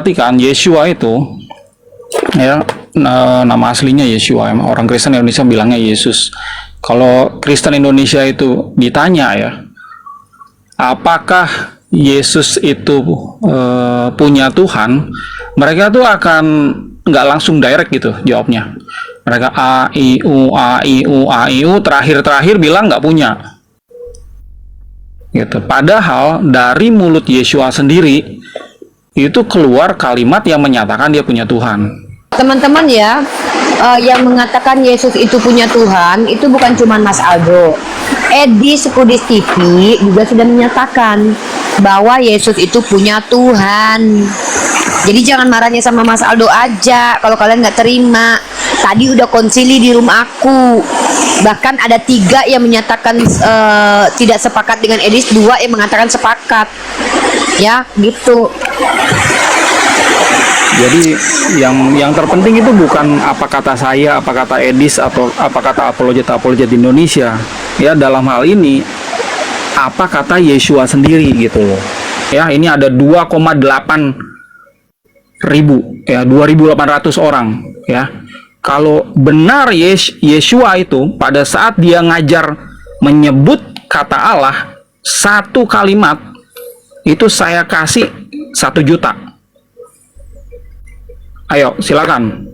Kan Yeshua itu ya, nama aslinya Yeshua, orang Kristen Indonesia bilangnya Yesus. Kalau Kristen Indonesia itu ditanya ya, apakah Yesus itu punya Tuhan, mereka tuh akan nggak langsung direct gitu jawabnya. Mereka a i u a i u a i u, terakhir bilang nggak punya gitu. Padahal dari mulut Yeshua sendiri itu keluar kalimat yang menyatakan dia punya Tuhan. Teman-teman ya, yang mengatakan Yesus itu punya Tuhan itu bukan cuma Mas Aldo. Edi Sekudis TV juga sudah menyatakan bahwa Yesus itu punya Tuhan. Jadi jangan marahnya sama Mas Aldo aja kalau kalian nggak terima. Tadi udah konsili di rumah aku. Bahkan ada 3 yang menyatakan tidak sepakat dengan Edis, 2 yang mengatakan sepakat. Ya, gitu. Jadi yang terpenting itu bukan apa kata saya, apa kata Edis, atau apa kata apologet Indonesia. Ya, dalam hal ini apa kata Yeshua sendiri gitu loh. Ya, ini ada 2,8 ribu ya, 2.800 orang ya. Kalau benar Yeshua itu pada saat dia ngajar menyebut kata Allah satu kalimat, itu saya kasih 1 juta. Ayo silakan.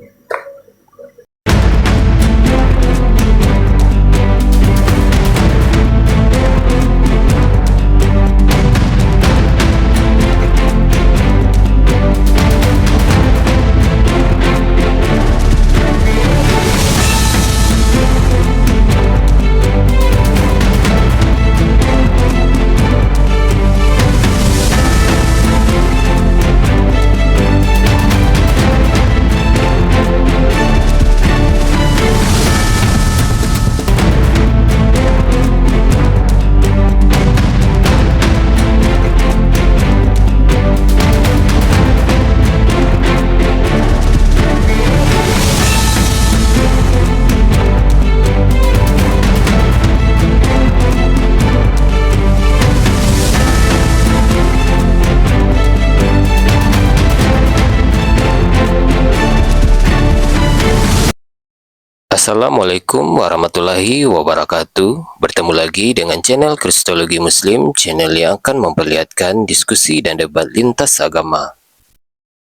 Assalamualaikum warahmatullahi wabarakatuh. Bertemu lagi dengan channel Kristologi Muslim, channel yang akan memperlihatkan diskusi dan debat lintas agama.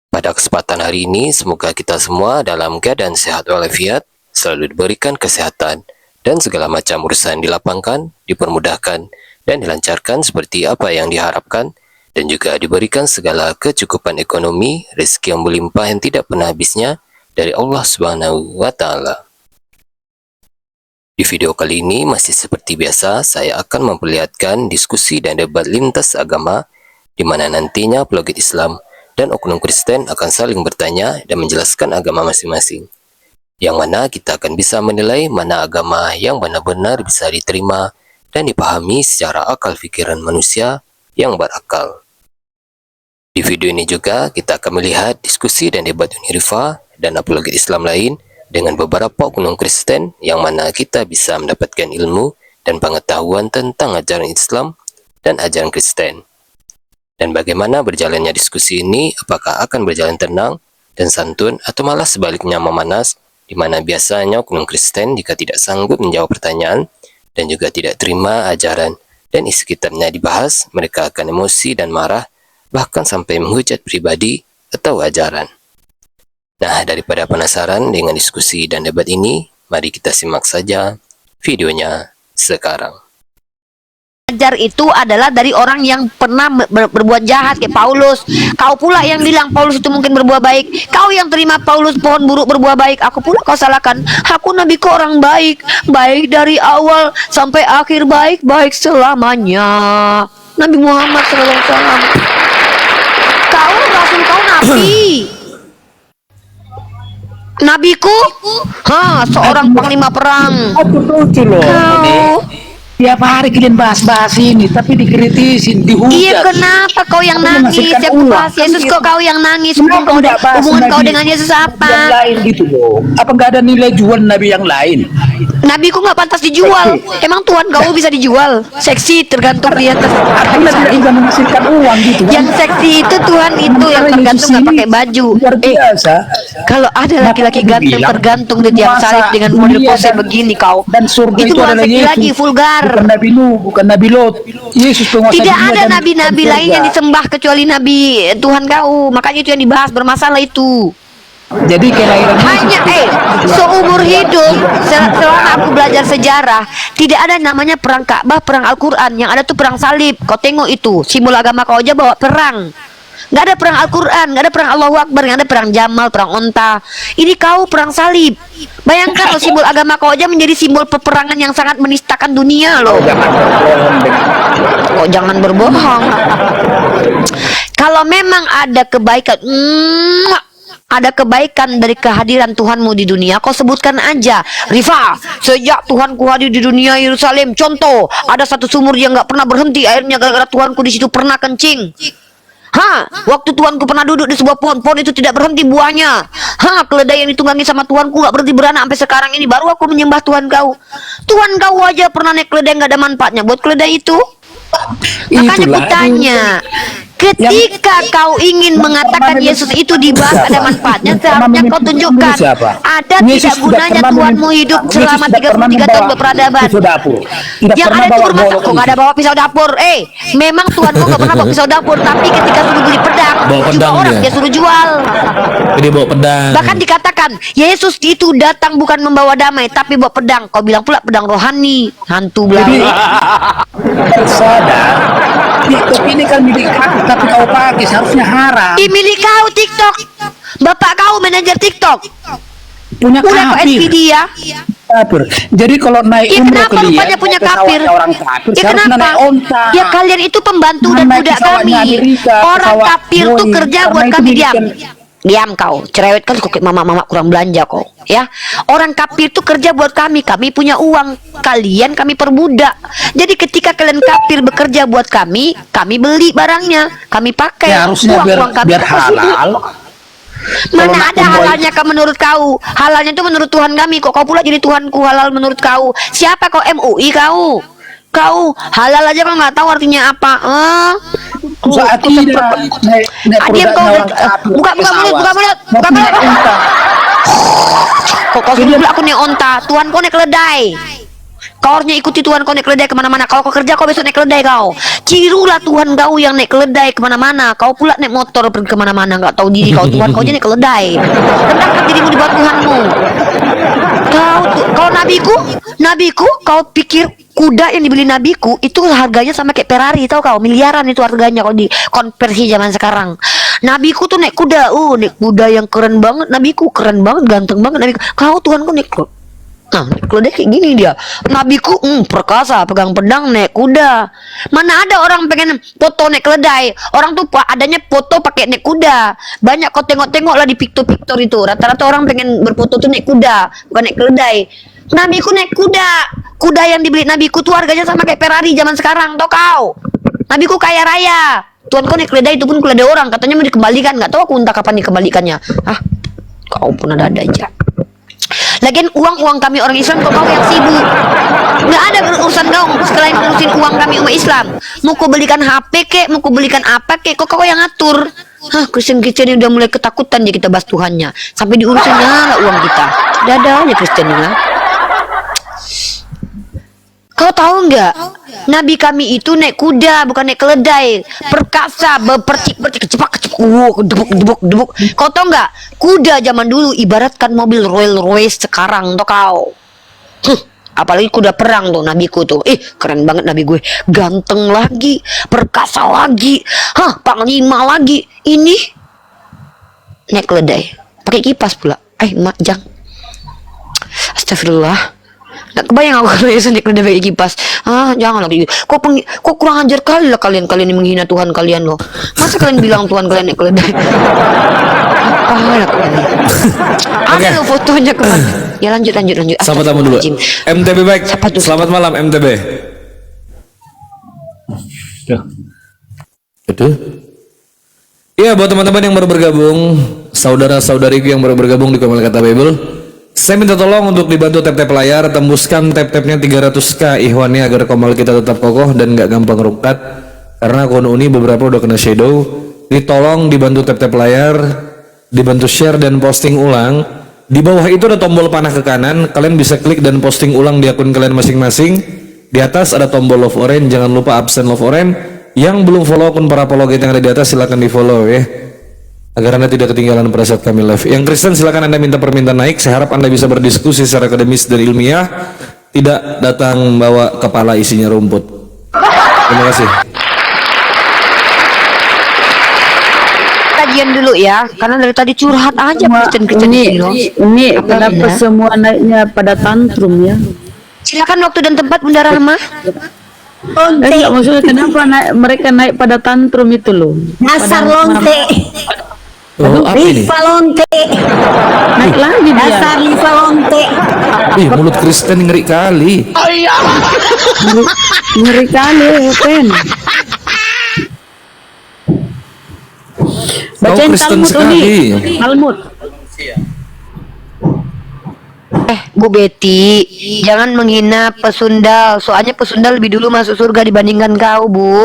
Pada kesempatan hari ini, semoga kita semua dalam keadaan sehat walafiat, selalu diberikan kesehatan, dan segala macam urusan dilapangkan, dipermudahkan, dan dilancarkan seperti apa yang diharapkan, dan juga diberikan segala kecukupan ekonomi, rezeki yang melimpah yang tidak pernah habisnya dari Allah Subhanahu wa Ta'ala. Di video kali ini masih seperti biasa, saya akan memperlihatkan diskusi dan debat lintas agama, di mana nantinya apologet Islam dan oknum Kristen akan saling bertanya dan menjelaskan agama masing-masing. Yang mana kita akan bisa menilai mana agama yang benar-benar bisa diterima dan dipahami secara akal pikiran manusia yang berakal. Di video ini juga kita akan melihat diskusi dan debat Unirifa dan apologet Islam lain dengan beberapa oknum Kristen, yang mana kita bisa mendapatkan ilmu dan pengetahuan tentang ajaran Islam dan ajaran Kristen. Dan bagaimana berjalannya diskusi ini, apakah akan berjalan tenang dan santun atau malah sebaliknya memanas, di mana biasanya oknum Kristen jika tidak sanggup menjawab pertanyaan dan juga tidak terima ajaran dan isi kitabnya dibahas, mereka akan emosi dan marah, bahkan sampai menghujat pribadi atau ajaran. Nah, daripada penasaran dengan diskusi dan debat ini, mari kita simak saja videonya sekarang. Ajar itu adalah dari orang yang pernah berbuat jahat kayak Paulus. Kau pula yang bilang Paulus itu mungkin berbuat baik. Kau yang terima Paulus pohon buruk berbuat baik. Aku pula kau salahkan. Aku nabi kau orang baik. Baik dari awal sampai akhir, baik selamanya. Nabi Muhammad SAW. Kau rasul, kau nabi. Nabiku, seorang panglima perang. Aku lucu loh. Kau Tiap hari kalian bahas-bahas ini, tapi dikritisin, dihujat. Iya, kenapa kau yang Tapi nangis? menghasilkan Siapa uang. bahas Yesus kok kau yang nangis? Kenapa nggak bahas Hubungan kau Nabi dengan Yesus yang apa? lain gitu loh? Apa nggak ada nilai jual Nabi yang lain? Nabiku nggak pantas dijual. Emang Tuhan kau bisa dijual? Seksi tergantung di atas. Artinya tidak bisa menghasilkan uang gitu kan? Yang seksi itu Tuhan itu yang tergantung nggak pakai baju. Luar biasa. Kalau ada laki-laki ganteng Bilang, tergantung di tiap masa salib dengan model dunia pose begini kau. dan surga Itu bukan adalah seksi Yesus. lagi, vulgar. Bukan Nabi Nuh, bukan Nabi Lot. Yesus penguasa Tidak dunia ada dan nabi-nabi lain surga. yang disembah kecuali nabi Tuhan kau. Makanya itu yang dibahas bermasalah itu. Jadi kelahiran Hanya seumur hidup selama aku belajar sejarah tidak ada namanya perang Ka'bah, perang Al-Quran. Yang ada tuh perang salib. Kau tengok itu simbol agama kau aja bawa perang. Nggak ada perang Al-Quran, nggak ada perang Allahu Akbar, nggak ada perang Jamal, perang onta. Ini kau perang salib. Bayangkan loh, simbol agama kau aja menjadi simbol peperangan yang sangat menistakan dunia loh. Kok jangan berbohong. Kalau memang ada kebaikan, ada kebaikan dari kehadiran Tuhanmu di dunia, kau sebutkan aja. Rifa, sejak Tuhanku hadir di dunia Yerusalem, contoh, ada satu sumur yang nggak pernah berhenti airnya gara-gara Tuhanku di situ pernah kencing. Waktu Tuanku pernah duduk di sebuah pohon itu tidak berhenti buahnya. Keledai yang ditunggangi sama Tuanku nggak berhenti beranak sampai sekarang ini. Baru aku menyembah Tuhan kau. Tuhan kau aja pernah naik keledai nggak ada manfaatnya buat keledai itu. Makanya Itulah. kutanya, ketika kau ingin mengatakan Yesus itu dibahas ada manfaatnya, seharusnya kau tunjukkan ada tidak gunanya Tuhanmu hidup selama 33 tahun berperadaban. Yang ada itu bermasak, kok nggak ada bawa pisau dapur? Memang Tuhanmu nggak pernah bawa pisau dapur, tapi ketika suruh beli pedang, Bawa jumpa pedang orang dia. dia suruh jual. Dia bawa pedang. Bahkan dikatakan Yesus itu datang bukan membawa damai, tapi bawa pedang. Kau bilang pula pedang rohani, hantu belaka. Sadar, TikTok ini kan milik aku, tapi kau pakai seharusnya haram. Milik kau TikTok. Bapak kau manajer TikTok. Punya Udah kok kafir. SPD ya. Kafir. Jadi kalau naik Ya umroh kenapa ke dia, rupanya punya kafir? Orang kafir, Ya seharusnya kenapa? naik onta. Ya kalian itu pembantu dan Naik budak pesawatnya kami. Amerika, Orang pesawat kafir tuh Boeing, kerja karena buat itu kami. milikan. Diam kau, cerewet kan kok kayak mama-mama kurang belanja kau. Ya, orang kafir tuh kerja buat kami. Kami punya uang, kalian kami perbudak. Jadi ketika kalian kafir bekerja buat kami beli barangnya, kami pakai. Ya harusnya Uang kami biar kau subur. halal. Mana Kalau ada nak halalnya kau menurut kau? Halalnya itu menurut Tuhan kami. Kok kau pula jadi Tuhanku halal menurut kau? Siapa kau, MUI kau? Kau halal aja kau nggak tahu artinya apa? Saat ini naik Diam kau. produknya orang kafir, Buka mulut, buka mulut, buka Mau naik mulut. onta. Kok kau suruh aku naik onta? Tuhan kau naik keledai. Kau harusnya ikuti Tuhan kau naik keledai kemana-mana. Kalau kau kerja kau besok naik keledai kau. Cirulah Tuhan kau yang naik keledai kemana-mana. Kau pula naik motor pergi kemana-mana. Nggak tahu diri kau. Tuhan kau aja naik keledai. Rendahkan dirimu di bawah Tuhanmu. Kau nabiku, kau pikir kuda yang dibeli nabiku itu harganya sama kayak Ferrari, tahu kau? Miliaran itu harganya kalau di konversi zaman sekarang. Nabiku tuh naik kuda, naik kuda yang keren banget. Nabiku keren banget, ganteng banget nabiku. Kau Tuhanku naik kuda. Nah, naik kuda kayak gini dia. Nabiku perkasa, pegang pedang, naik kuda. Mana ada orang pengen foto naik keledai. Orang tuh adanya foto pakai naik kuda. Banyak kau tengok-tengok lah di piktor-piktor itu. Rata-rata orang pengen berfoto tuh naik kuda, bukan naik keledai. Nabiku naik kuda. Kuda yang dibeli nabiku tuh harganya sama kayak Ferrari zaman sekarang, tau kau? Nabiku kaya raya. Tuhan kau naik keledai itu pun keledai orang, katanya mau dikembalikan. Nggak tahu aku entah kapan dikembalikannya. Kau pun ada aja. Lagian uang kami orang Islam, kok kau yang sibuk. Nggak ada urusan kau selain ngurusin uang kami umat Islam. Mau kau belikan HP kek, mau kau belikan apa kek, kok kau yang ngatur. Kristen ini udah mulai ketakutan ya kita bahas Tuhannya. Sampai diurusinnya lah uang kita. Dadanya Kristen ini lah. Kau tahu nggak? Nabi kami itu naik kuda, bukan naik keledai. Perkasa, berpercik-percik, kecepak, debuk. Kau tahu nggak? Kuda zaman dulu ibaratkan mobil Rolls Royce sekarang, toh kau. Apalagi kuda perang tuh nabiku tuh. Keren banget nabi gue. Ganteng lagi, perkasa lagi. Panglima lagi. Ini naik keledai, pakai kipas pula. Jang. Astagfirullah. Nggak kebayang aku kalau Yesus naik keledai pakai kipas. Jangan lagi. Kok kurang ajar kali lah kalian yang menghina Tuhan kalian loh. Masa kalian bilang Tuhan kalian naik keledai? Apa ya kalian? Ada loh fotonya kemarin. Ya lanjut. Sapa tamu dulu. MTB baik. Selamat malam MTB. Itu. Iya, buat teman-teman yang baru bergabung, saudara-saudariku yang baru bergabung di Komal Kata Bible, saya minta tolong untuk dibantu tap-tap layar, tembuskan tap-tapnya 300k ihwannya agar Komal kita tetap kokoh dan nggak gampang rungkat. Karena akun Uni beberapa udah kena shadow. Tolong dibantu tap-tap layar, dibantu share dan posting ulang. Di bawah itu ada tombol panah ke kanan, kalian bisa klik dan posting ulang di akun kalian masing-masing. Di atas ada tombol love orange, jangan lupa absen love orange. Yang belum follow akun para apologet yang ada di atas silahkan di follow ya, agar anda tidak ketinggalan pada saat kami live. Yang Kristen silahkan anda minta permintaan naik. Saya harap anda bisa berdiskusi secara akademis dan ilmiah, tidak datang bawa kepala isinya rumput. Terima kasih. Kajian dulu ya, karena dari tadi curhat aja Kristen ini kenapa ya? semua naiknya pada tantrum ya? Silakan waktu dan tempat Bunda Rahma. Enggak, maksudnya kenapa mereka naik pada tantrum itu loh? Dasar lonte. Oh, apa ini? Liva lonte. Naik lagi dia. Dasar Liva lonte. Ih, mulut Kristen ngeri kali. Ngeri kali, Pen. Bacain Kristen Talmud sekali. Uni. Talmud. Bu Betty, jangan menghina pesundal. Soalnya pesundal lebih dulu masuk surga dibandingkan kau, Bu.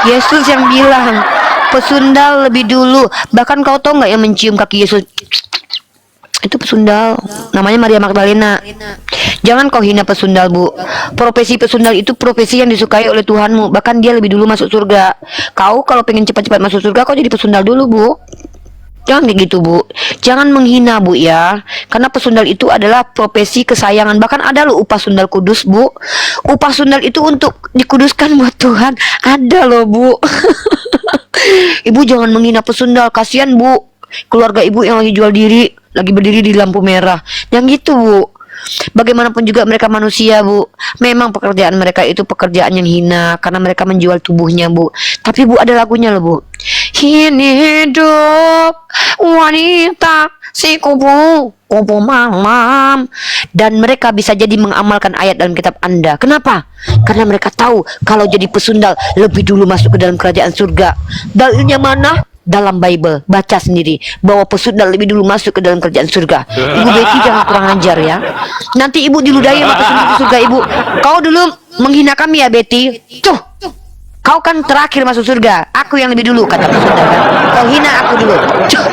Yesus yang bilang pesundal lebih dulu. Bahkan kau tahu nggak yang mencium kaki Yesus? Itu pesundal. Namanya Maria Magdalena. Jangan kau hina pesundal, Bu. Profesi pesundal itu profesi yang disukai oleh Tuhanmu. Bahkan dia lebih dulu masuk surga. Kau kalau pengen cepat-cepat masuk surga, kau jadi pesundal dulu, Bu. Jangan kayak gitu, Bu. Jangan menghina, Bu, ya. Karena pesundal itu adalah profesi kesayangan. Bahkan ada loh upah sundal kudus, Bu. Upah sundal itu untuk dikuduskan buat Tuhan. Ada loh, Bu. Ibu jangan menghina pesundal. Kasihan, Bu. Keluarga ibu yang lagi jual diri, lagi berdiri di lampu merah. Yang gitu, Bu. Bagaimanapun juga mereka manusia, Bu. Memang pekerjaan mereka itu pekerjaan yang hina karena mereka menjual tubuhnya, Bu. Tapi, Bu, ada lagunya loh, Bu. Ini hidup wanita si kupu malam, dan mereka bisa jadi mengamalkan ayat dalam kitab Anda. Kenapa? Karena mereka tahu kalau jadi pesundal lebih dulu masuk ke dalam kerajaan surga. Dalilnya mana? Dalam Bible. Baca sendiri bahwa pesundal lebih dulu masuk ke dalam kerajaan surga. Ibu Betty jangan kurang ajar ya. Nanti ibu diludahi sama pesundal di surga, Ibu. Kau dulu menghina kami ya, Betty. Tuh, kau kan terakhir masuk surga. Aku yang lebih dulu, kata pesundal kan. Kau hina aku dulu. Cuh,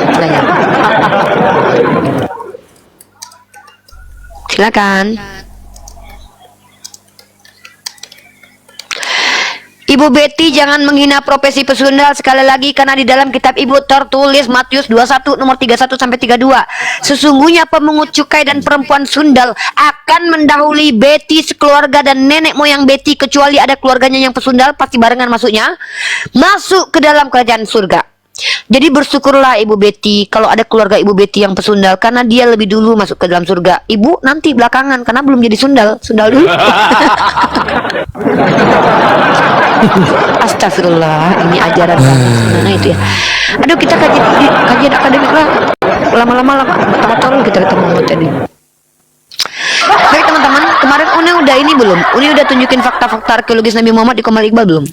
silakan. Ibu Betty jangan menghina profesi pesundal sekali lagi, karena di dalam kitab ibu tertulis Matius 21 nomor 31 sampai 32. Sesungguhnya pemungut cukai dan perempuan sundal akan mendahului Betty sekeluarga dan nenek moyang Betty, kecuali ada keluarganya yang pesundal, pasti barengan masuknya, masuk ke dalam kerajaan surga. Jadi bersyukurlah Ibu Betty kalau ada keluarga Ibu Betty yang pesundal, karena dia lebih dulu masuk ke dalam surga. Ibu nanti belakangan karena belum jadi sundal dulu. Astagfirullah, ini ajaran mana itu ya. Aduh, kita kajian akademik lah. Lama-lama tolong kita ketemu tadi. Baik teman-teman, kemarin Uni udah ini belum? Uni udah tunjukin fakta-fakta arkeologis Nabi Muhammad di Komal Iqbal belum?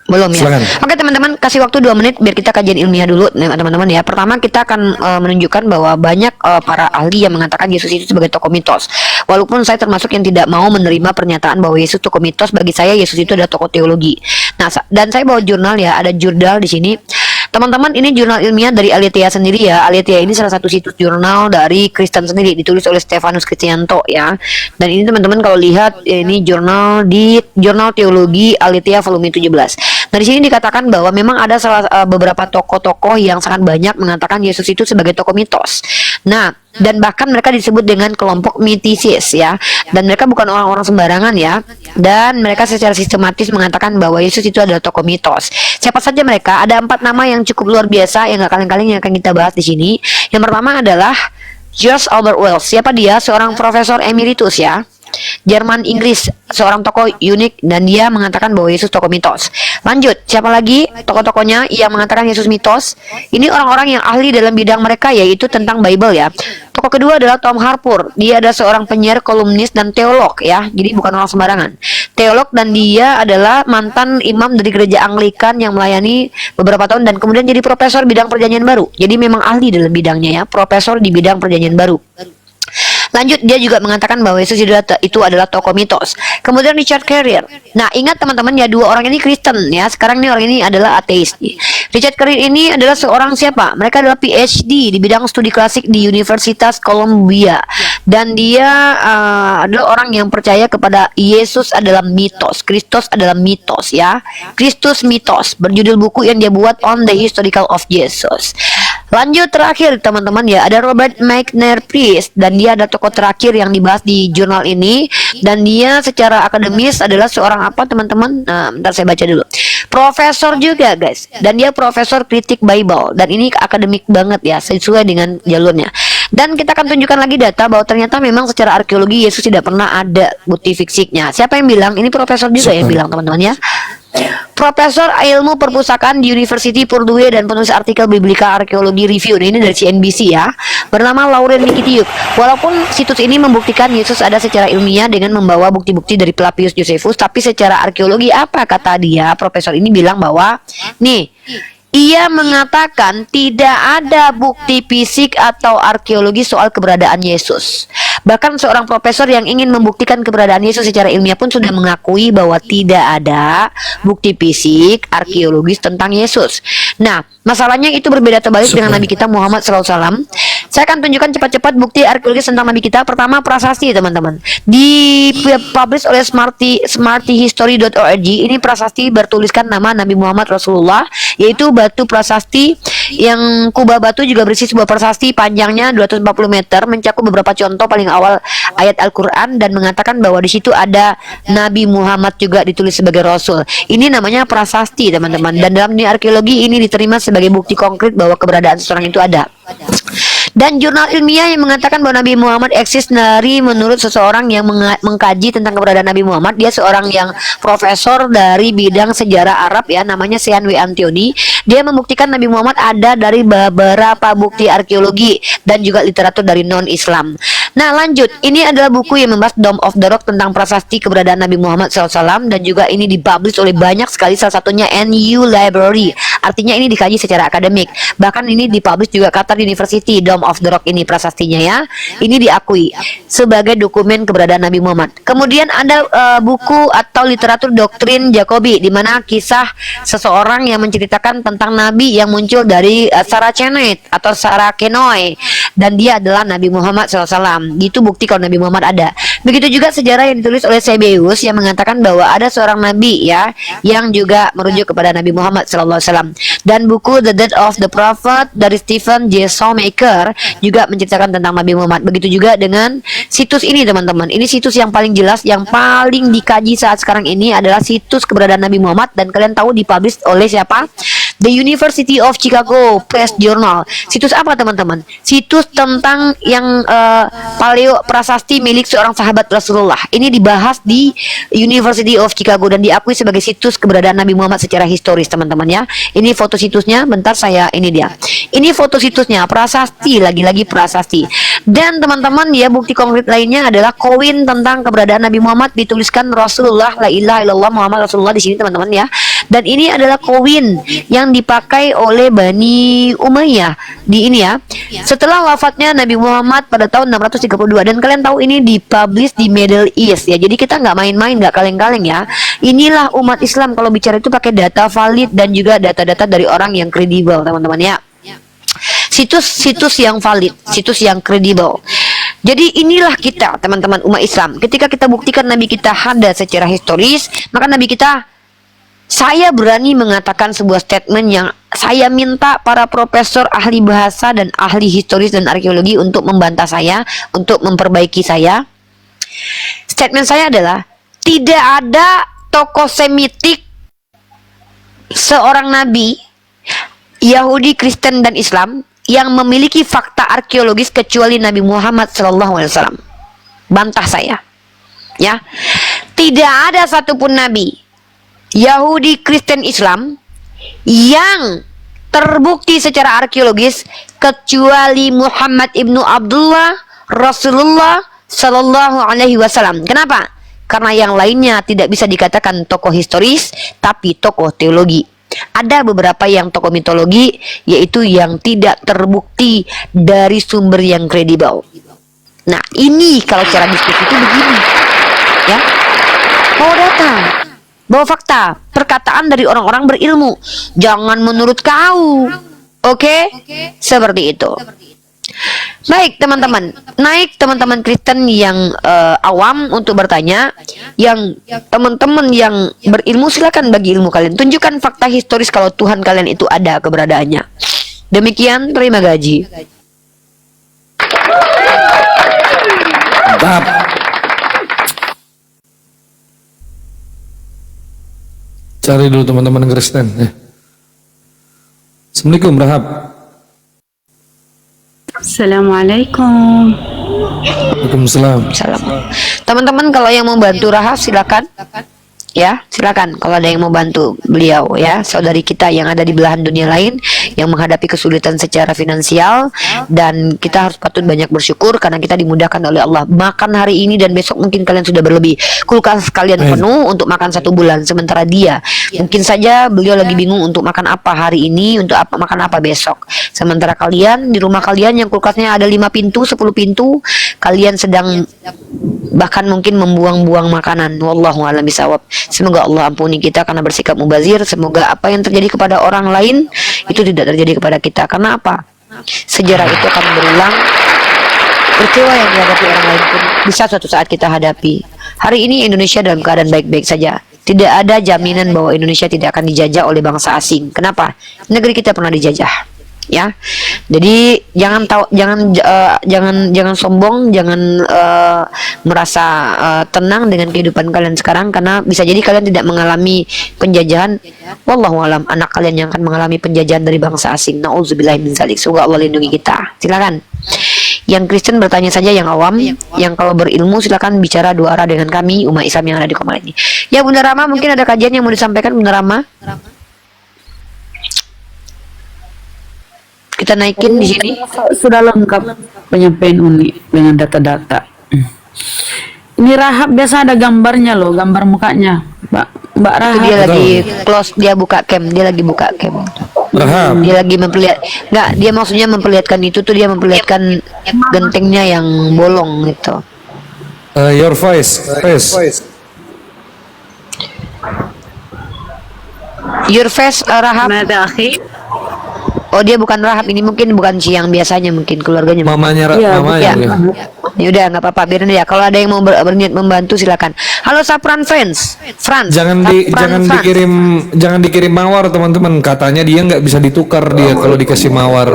Belum ya. Silakan. Oke teman-teman, kasih waktu 2 menit biar kita kajian ilmiah dulu teman-teman ya. Pertama kita akan menunjukkan bahwa banyak para ahli yang mengatakan Yesus itu sebagai tokoh mitos. Walaupun saya termasuk yang tidak mau menerima pernyataan bahwa Yesus tokoh mitos, bagi saya Yesus itu adalah tokoh teologi. Nah, dan saya bawa jurnal ya, ada jurnal di sini. Teman-teman, ini jurnal ilmiah dari Aletheia sendiri ya. Aletheia ini salah satu situs jurnal dari Kristen sendiri, ditulis oleh Stefanus Kristianto ya. Dan ini teman-teman kalau lihat ini jurnal di Jurnal Teologi Aletheia volume 17. Nah, di sini dikatakan bahwa memang ada beberapa tokoh-tokoh yang sangat banyak mengatakan Yesus itu sebagai tokoh mitos. Nah, dan bahkan mereka disebut dengan kelompok mitisis ya. Dan mereka bukan orang-orang sembarangan ya. Dan mereka secara sistematis mengatakan bahwa Yesus itu adalah tokoh mitos. Siapa saja mereka? Ada 4 nama yang cukup luar biasa yang gak kaleng-kaleng yang akan kita bahas di sini. Yang pertama adalah George Albert Wells. Siapa dia? Seorang profesor emeritus ya. Jerman, Inggris, seorang tokoh unik dan dia mengatakan bahwa Yesus tokoh mitos. Lanjut, siapa lagi tokoh-tokohnya yang mengatakan Yesus mitos? Ini orang-orang yang ahli dalam bidang mereka, yaitu tentang Bible ya. Tokoh kedua adalah Tom Harpur. Dia adalah seorang penyiar, kolumnis dan teolog ya. Jadi bukan orang sembarangan. Teolog, dan dia adalah mantan imam dari gereja Anglikan yang melayani beberapa tahun dan kemudian jadi profesor bidang perjanjian baru. Jadi memang ahli dalam bidangnya ya, profesor di bidang perjanjian baru. Lanjut, dia juga mengatakan bahwa Yesus itu adalah tokoh mitos. Kemudian Richard Carrier. Nah, ingat teman-teman ya, dua orang ini Kristen ya. Sekarang ini orang ini adalah ateis. Richard Carrier ini adalah seorang siapa? Mereka adalah PhD di bidang studi klasik di Universitas Columbia. Dan dia adalah orang yang percaya kepada Yesus adalah mitos. Kristus adalah mitos ya. Kristus mitos, berjudul buku yang dia buat On the Historical of Jesus. Lanjut terakhir teman-teman ya, ada Robert McNair Priest, dan dia ada tokoh terakhir yang dibahas di jurnal ini, dan dia secara akademis adalah seorang apa teman-teman? Nah, bentar saya baca dulu. Profesor juga guys, dan dia profesor kritik Bible, dan ini akademik banget ya, sesuai dengan jalurnya. Dan kita akan tunjukkan lagi data bahwa ternyata memang secara arkeologi Yesus tidak pernah ada bukti fisiknya. Siapa yang bilang? Ini profesor juga yang bilang teman-teman ya. Profesor ilmu perpustakaan di University Purdue dan penulis artikel Biblical Archaeology Review, ini dari CNBC ya, bernama Lauren Nikitiuk. Walaupun situs ini membuktikan Yesus ada secara ilmiah dengan membawa bukti-bukti dari Flavius Josephus, tapi secara arkeologi apa kata dia? Profesor ini bilang bahwa nih, ia mengatakan tidak ada bukti fisik atau arkeologi soal keberadaan Yesus. Bahkan seorang profesor yang ingin membuktikan keberadaan Yesus secara ilmiah pun sudah mengakui bahwa tidak ada bukti fisik arkeologis tentang Yesus. Nah, masalahnya itu berbeda terbalik dengan Nabi kita Muhammad SAW. Saya akan tunjukkan cepat-cepat bukti arkeologis tentang Nabi kita. Pertama, prasasti teman-teman. Dipublish oleh smartyhistory.org. Ini prasasti bertuliskan nama Nabi Muhammad Rasulullah, yaitu batu prasasti yang kubah batu juga berisi sebuah prasasti panjangnya 240 meter, mencakup beberapa contoh paling awal ayat Al-Quran dan mengatakan bahwa di situ ada Nabi Muhammad juga ditulis sebagai Rasul. Ini namanya prasasti teman-teman, dan dalam dunia arkeologi ini diterima sebagai bukti konkret bahwa keberadaan seseorang itu ada. Dan jurnal ilmiah yang mengatakan bahwa Nabi Muhammad eksis dari menurut seseorang yang mengkaji tentang keberadaan Nabi Muhammad. Dia seorang yang profesor dari bidang sejarah Arab ya, namanya Sean W. Antioni. Dia membuktikan Nabi Muhammad ada dari beberapa bukti arkeologi dan juga literatur dari non-Islam. Nah lanjut, ini adalah buku yang membahas Dome of the Rock tentang prasasti keberadaan Nabi Muhammad SAW, dan juga ini dipublish oleh banyak sekali, salah satunya NU Library. Artinya ini dikaji secara akademik. Bahkan ini dipublish juga Qatar University, Dome of the Rock ini prasastinya ya. Ini diakui sebagai dokumen keberadaan Nabi Muhammad. Kemudian ada buku atau literatur doktrin Jacobi, di mana kisah seseorang yang menceritakan tentang Nabi yang muncul dari Saracenoid atau Sarakenoi, dan dia adalah Nabi Muhammad SAW. Itu bukti kalau Nabi Muhammad ada. Begitu juga sejarah yang ditulis oleh Sebeus yang mengatakan bahwa ada seorang Nabi ya, yang juga merujuk kepada Nabi Muhammad SAW. Dan buku The Death of the Prophet dari Stephen J. Shoemaker juga menceritakan tentang Nabi Muhammad. Begitu juga dengan situs ini teman-teman. Ini situs yang paling jelas, yang paling dikaji saat sekarang ini adalah situs keberadaan Nabi Muhammad, dan kalian tahu dipublish oleh siapa? The University of Chicago Press Journal. Situs apa teman-teman? Situs tentang yang paleo prasasti milik seorang sahabat Rasulullah. Ini dibahas di University of Chicago dan diakui sebagai situs keberadaan Nabi Muhammad secara historis teman-teman ya. Ini foto situsnya, bentar saya, ini dia. Ini foto situsnya, prasasti, lagi-lagi prasasti. Dan teman-teman ya, bukti konkret lainnya adalah koin tentang keberadaan Nabi Muhammad, dituliskan Rasulullah, la ilaha illallah Muhammad Rasulullah di sini teman-teman ya. Dan ini adalah koin yang dipakai oleh Bani Umayyah di ini ya. Setelah wafatnya Nabi Muhammad pada tahun 632, dan kalian tahu ini dipublish di Middle East ya. Jadi kita nggak main-main, nggak kaleng-kaleng ya. Inilah umat Islam kalau bicara itu pakai data valid dan juga data-data dari orang yang kredibel teman-teman ya. Situs-situs yang valid, situs yang kredibel. Jadi inilah kita teman-teman umat Islam. Ketika kita buktikan Nabi kita ada secara historis, maka Nabi kita, saya berani mengatakan sebuah statement yang saya minta para profesor ahli bahasa dan ahli historis dan arkeologi untuk membantah saya, untuk memperbaiki saya. Statement saya adalah tidak ada tokoh Semitik seorang nabi Yahudi, Kristen dan Islam yang memiliki fakta arkeologis kecuali Nabi Muhammad SAW. Bantah saya. Ya, tidak ada satupun nabi, Yahudi, Kristen, Islam yang terbukti secara arkeologis kecuali Muhammad ibnu Abdullah Rasulullah Sallallahu Alaihi Wasallam. Kenapa? Karena yang lainnya tidak bisa dikatakan tokoh historis, tapi tokoh teologi. Ada beberapa yang tokoh mitologi, yaitu yang tidak terbukti dari sumber yang kredibel. Nah, ini kalau cara diskusi itu begini, ya. Bawa data, bawa fakta, perkataan dari orang-orang berilmu. Jangan menurut kau. Oke? Seperti itu. Baik teman-teman, naik teman-teman Kristen yang awam untuk bertanya. Yang teman-teman yang berilmu, silakan bagi ilmu kalian. Tunjukkan fakta historis kalau Tuhan kalian itu ada keberadaannya. Demikian, terima gaji. Mantap. Cari dulu teman-teman Kristen ya. Assalamualaikum Rahab. Assalamualaikum. Waalaikumsalam. Salam. Teman-teman kalau yang mau bantu Rahab silakan. Ya, silakan kalau ada yang mau bantu beliau ya, saudari kita yang ada di belahan dunia lain yang menghadapi kesulitan secara finansial, dan kita harus patut banyak bersyukur karena kita dimudahkan oleh Allah. Makan hari ini dan besok mungkin kalian sudah berlebih. Kulkas kalian penuh untuk makan 1 bulan, sementara dia mungkin saja beliau lagi bingung untuk makan apa hari ini, untuk apa makan apa besok. Sementara kalian di rumah kalian yang kulkasnya ada 5 pintu, 10 pintu, kalian sedang bahkan mungkin membuang-buang makanan. Wallahu a'lam bishawab. Semoga Allah ampuni kita karena bersikap mubazir. Semoga apa yang terjadi kepada orang lain itu tidak terjadi kepada kita. Karena apa? Sejarah itu akan berulang. Kecewa yang dihadapi orang lain pun bisa suatu saat kita hadapi. Hari ini Indonesia dalam keadaan baik-baik saja. Tidak ada jaminan bahwa Indonesia tidak akan dijajah oleh bangsa asing. Kenapa? Negeri kita pernah dijajah. Ya, jadi jangan sombong, jangan merasa tenang dengan kehidupan kalian sekarang, karena bisa jadi kalian tidak mengalami penjajahan. Wallahu alam, anak kalian yang akan mengalami penjajahan dari bangsa asing. Nauzubillahi min dzalik. Semoga Allah lindungi kita. Silakan. Yang Kristen bertanya saja, yang awam, yang kalau berilmu silakan bicara 2 arah dengan kami umat Islam yang ada di Komara ini. Ya Bunda Rama, mungkin ada kajian yang mau disampaikan Bunda Rama? Kita naikin di sini. Sudah lengkap penyampaian unik dengan data-data. Ini Rahab biasa ada gambarnya loh, gambar mukanya, Mbak Itu Rahab. dia lagi close, dia buka cam, dia lagi buka cam. Rahab. Dia lagi dia maksudnya memperlihatkan itu tuh, dia memperlihatkan gentengnya yang bolong gitu. Your voice. Your face, Rahab. Oh, dia bukan Rahab, ini mungkin bukan si yang biasanya, mungkin keluarganya. Mamanya Iya, mamanya. Ya. Ya udah, nggak apa-apa, biarin ya. Kalau ada yang mau berniat membantu silakan. Halo Sapran Friends. Jangan dikirim mawar teman-teman. Katanya dia nggak bisa ditukar dia kalau dikasih mawar.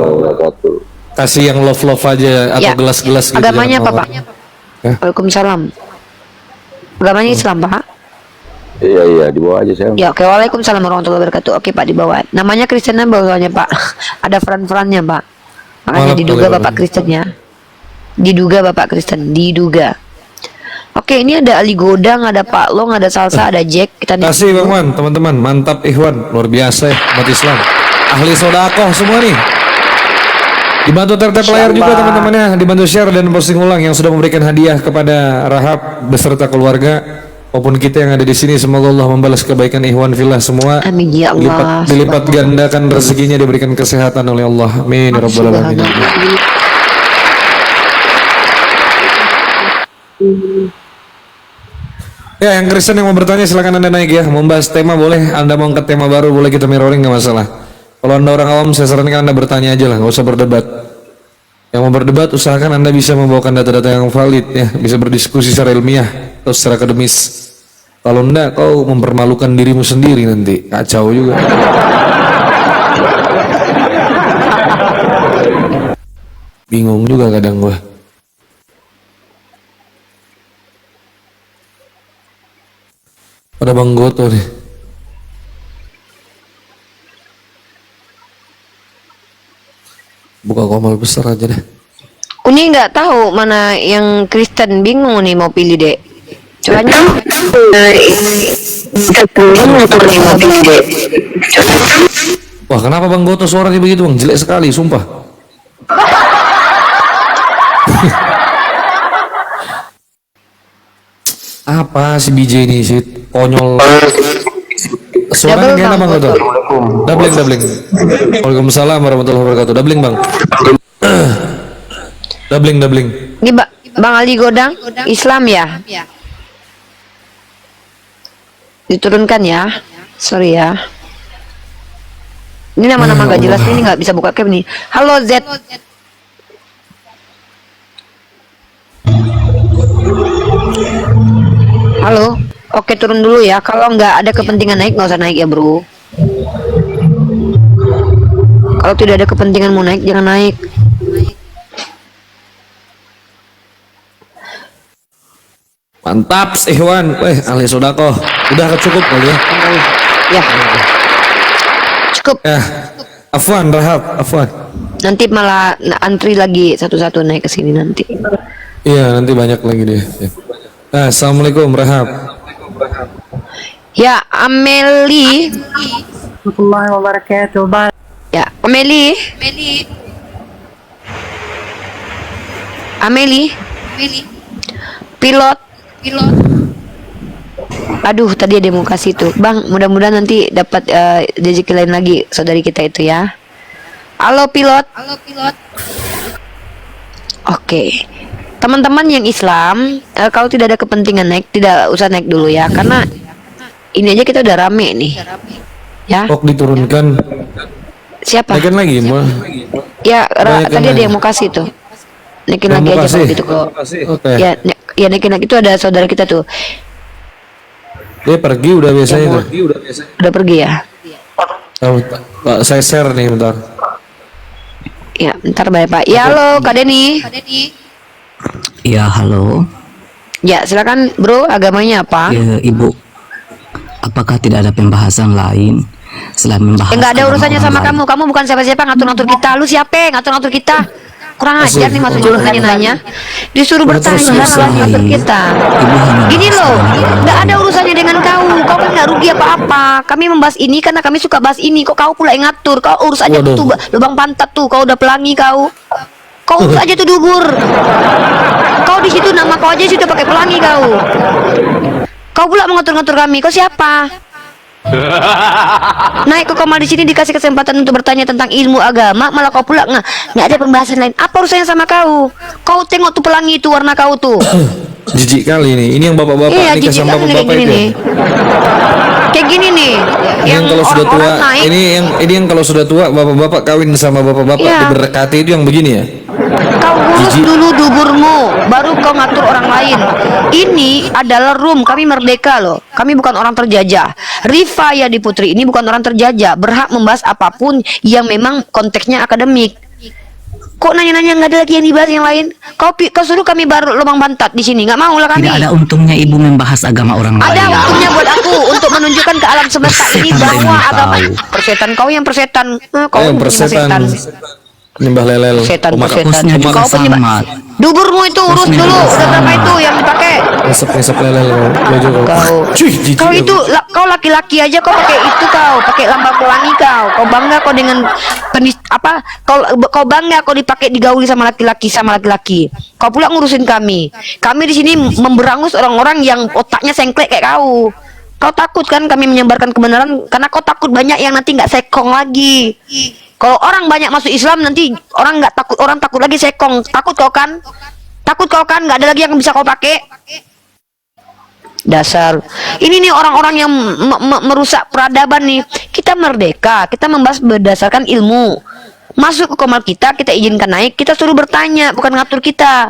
Kasih yang love aja atau Ya. gelas-gelas gitu. Agamanya jangan apa, Pak? mawar. Ya. Waalaikumsalam. Agamanya Islam, Pak? Iya, di bawah aja saya. Ya, oke. Waalaikumsalam warahmatullahi wabarakatuh. Oke, Pak, di bawah. Namanya Kristennya bawahnya, Pak. Ada fran-frannya, Pak. Makanya Maaf, diduga boleh. Bapak Kristennya. Diduga Bapak Kristen, diduga. Oke, ini ada Ali Godang, ada Pak Long, ada Salsa, ada Jack. Kita nih. Kasih Bang Wan, teman-teman. Mantap Ikhwan, luar biasa ya umat Islam. Ahli sodakoh semua nih. Dibantu tap-tap layar juga teman-temannya, dibantu share dan posting ulang yang sudah memberikan hadiah kepada Rahab beserta keluarga maupun kita yang ada di sini. Semoga Allah membalas kebaikan Ikhwan fillah semua. Amin ya Allah. Dilipat gandakan rezekinya, diberikan kesehatan oleh Allah. Amin ya rabbal alamin. Ya, yang Kristen yang mau bertanya silakan Anda naik ya. Mau bahas tema boleh, Anda mau angkat tema baru boleh, kita mirroring nggak masalah. Kalau Anda orang awam saya sarankan Anda bertanya aja lah, nggak usah berdebat. Yang mau berdebat usahakan Anda bisa membawakan data-data yang valid ya, bisa berdiskusi secara ilmiah atau secara akademis. Kalau enggak kau mempermalukan dirimu sendiri nanti, kacau juga. Bingung juga kadang gua. Ada Bang Goto nih. Buka komal besar aja deh. Uni nggak tahu mana yang Kristen, bingung nih mau pilih, Dek. Soalnya Wah, kenapa Bang Goto suaranya begitu Bang? Jelek sekali, sumpah. Apa si BJ ini sih konyol? Suaranya gimana Bang Goto? Dabling. Waalaikumsalam warahmatullahi wabarakatuh. Dabling Bang. Dabling. ini Bang Ali Godang Islam ya? Diturunkan ya. Sorry ya. Ini nama-nama gak jelas ini nggak bisa buka cap nih. Halo Z. Halo. Oke, turun dulu ya. Kalau nggak ada kepentingan naik nggak usah naik ya, bro. Kalau tidak ada kepentingan mau naik jangan naik. Mantap, Ikhwan. Ali Sodako. Udah cukup kali ya. Ya. Cukup. Ya. Afwan, Rahab, Afwan. Nanti malah antri lagi satu-satu naik ke sini nanti. Iya, nanti banyak lagi deh. Ya. Nah, Assalamualaikum, Rahab. Ya, Ameli. Warahmatullahi wabarakatuh. Ya, Ameli. Pilot. Aduh, tadi ada mau kasih tuh. Bang, mudah-mudahan nanti dapat rezeki lain lagi saudari kita itu ya. Halo pilot. Oke. Teman-teman yang Islam, kalau tidak ada kepentingan naik, tidak usah naik dulu ya, karena ini aja kita udah rame nih. Ya. Kok diturunkan? Siapa? Naikin lagi, mau? Ya, Naikin tadi ada lagi. yang mau kasih tuh. Naikin Yang lagi mau aja kalau kasih? gitu kok. Oke. Ya naikin lagi itu ada saudara kita tuh. Dia pergi udah biasanya tuh. Udah pergi ya? Oh, Pak, saya share nih bentar. Ya, bentar Pak. Ya, halo Kak Deni. Ya, halo. Ya, silakan Bro, agamanya apa? Ya, Ibu, apakah tidak ada pembahasan lain selain membahas Enggak ada agama urusannya orang sama lain? kamu. Kamu bukan siapa-siapa ngatur-ngatur kita. Lu siapa ngatur-ngatur kita? Kurang ajar nih masuk dulu nanya. Disuruh bertanya malah ngatur kita. Ibu hanya Gini membahas loh, agama orang nggak lain. ada urusannya dengan kau. Kau kan nggak rugi apa-apa. Kami membahas ini karena kami suka bahas ini. Kok kau pula yang ngatur? Kau urus aja Waduh. tuh lubang pantat tuh. Kau udah pelangi kau. Kau urus aja tuh dubur. Kau di situ nama kau aja sudah pakai pelangi kau. Kau pula mengatur-ngatur kami. Kau siapa? Naik ke Komal di sini dikasih kesempatan untuk bertanya tentang ilmu agama, malah kau pula nggak ada pembahasan lain. Apa urusannya sama kau? Kau tengok tuh pelangi itu warna kau tuh. Jijik kali nih. Ini yang bapak-bapak Iya, nikah jijik sama banget bapak-bapak kayak itu. gini ya? nih. Kayak gini nih. Ini yang kalau sudah tua, orang-orang naik, ini yang kalau sudah tua bapak-bapak kawin sama bapak-bapak Iya. diberkati itu yang begini ya. kau urus Jijik. dulu duburmu, baru kau ngatur orang lain. Ini adalah room, kami merdeka loh. Kami bukan orang terjajah. Rifa ya di Putri ini bukan orang terjajah, berhak membahas apapun yang memang konteksnya akademik. Kok nanya-nanya nggak ada lagi yang dibahas yang lain? Kau suruh kami baru lubang pantat di sini, nggak mau lah kami. Tidak ada untungnya Ibu membahas agama orang Ada lain. waktunya buat aku untuk menunjukkan ke alam semesta ini Persetan bahwa dengan agama kau. persetan kau yang persetan. Kau yang punya persetan. Nyembah lelel. Persetan, Pemakan. persetan. Husnya juga Kau penyebab. sama. Duburmu itu urus Husnya dulu. juga Udah berapa sama. itu yang dipakai? Ngesep lelel. Baju Kau. Cuy, jijik. Kau itu kau laki-laki aja kau pakai itu kau pakai lambang pelangi kau. Kau bangga kau dengan kau bangga kau dipakai digauli sama laki-laki. Kau pula ngurusin kami. Kami di sini memberangus orang-orang yang otaknya sengklek kayak kau. Kau takut kan kami menyebarkan kebenaran karena kau takut banyak yang nanti nggak sekong lagi. Kalau orang banyak masuk Islam nanti orang takut lagi sekong. Takut kau kan nggak ada lagi yang bisa kau pakai. Dasar ini nih orang-orang yang merusak peradaban nih. Kita merdeka, kita membahas berdasarkan ilmu. Masuk ke Komal kita izinkan naik, kita suruh bertanya, bukan ngatur kita.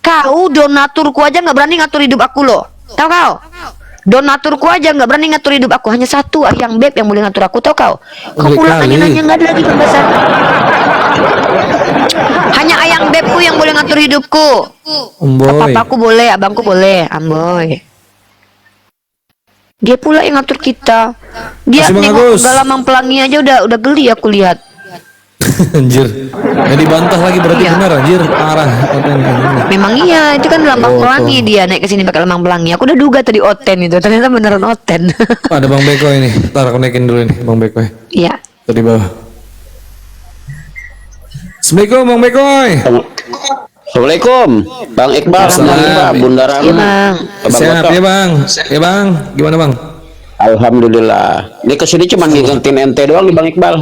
Kau donaturku aja nggak berani ngatur hidup aku loh. Tahu kau? Donaturku aja nggak berani ngatur hidup aku. Hanya satu yang beb yang boleh ngatur aku. Tahu kau? Kau Boleh pulang kali. nanya-nanya nggak ada lagi pembahasan. Hanya ayang bebku yang boleh ngatur hidupku. Omboy. Papaku boleh, abangku boleh, amboy. Dia pula yang ngatur kita. Dia Masih Bang nengok Agus. galamang pelangi aja udah geli aku lihat. Anjir. Ya dibantah lagi berarti Iya. benar anjir. Parah Oten. Memang iya, itu kan lambang pelangi dia naik ke sini pakai lambang pelangi. Aku udah duga tadi Oten itu, ternyata beneran Oten. Ada Bang Beko ini. Ntar aku naikin dulu nih Bang Beko. Iya. Tadi bawah. Assalamualaikum Bang Beko. Assalamualaikum, Bang Iqbal, Salam. Bang Bunda Rama. Iya, Bang. Bang Sehat Goto. ya Bang. Ya Bang, gimana Bang? Alhamdulillah. Ini kesini cuma ngingetin ente doang nih Bang Iqbal.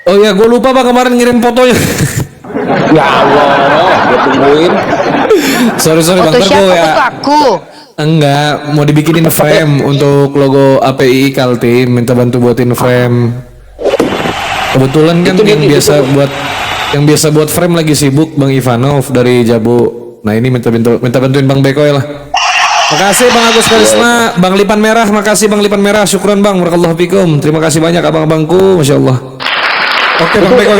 Oh ya, gue lupa Bang kemarin ngirim fotonya. Ya Allah, gue tungguin. sorry Bang, Foto ntar siapa? gue ya. Foto aku. Enggak, mau dibikinin frame untuk logo API Kaltim, minta bantu buatin frame. Kebetulan kan Itu yang dia- biasa buat frame lagi sibuk Bang Ivanov dari Jabu. Nah ini minta bantuin Bang Bekoy lah. Makasih Bang Agus Karisma, Bang Lipan Merah, makasih Bang Lipan Merah, syukron Bang, barakallahu fikum. Terima kasih banyak abang-abangku, masya Allah. Oke Bang Bekoy.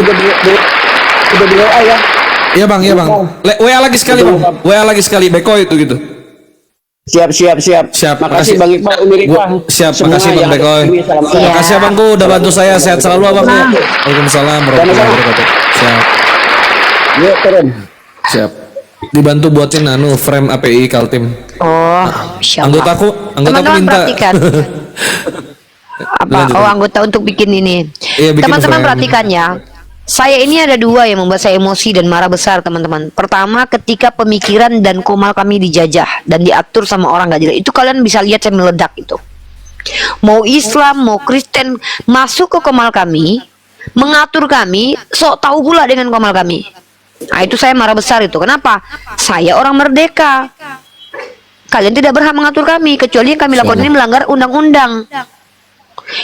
Udah di WA ya. Iya Bang. WA lagi sekali Bang, WA lagi sekali Bekoy itu gitu. Siap. Siap, Makasih makasih. Bang Iqbal, Umi Rika. Siap, Semua makasih Bang yang ada Bekoy. di sini, salam Iya. Makasih abangku udah bantu saya, sehat selalu abangku. Waalaikumsalam warahmatullahi wabarakatuh. Siap. Yuk turun. Siap. Dibantu buatin frame API Kaltim. Oh, Masya Allah. Anggotaku Teman-teman minta. perhatikan. Apa? Lanjut. Oh, anggota untuk bikin ini. Iya, bikin Teman-teman frame. perhatikan ya. Saya ini ada dua yang membuat saya emosi dan marah besar, teman-teman. Pertama, ketika pemikiran dan komal kami dijajah dan diatur sama orang gak jelas. Itu kalian bisa lihat saya meledak itu. Mau Islam, mau Kristen, masuk ke komal kami, mengatur kami, sok tahu pula dengan komal kami. Nah, itu saya marah besar itu. Kenapa? Saya orang merdeka. Kalian tidak berhak mengatur kami, kecuali yang kami lakukan ini melanggar undang-undang.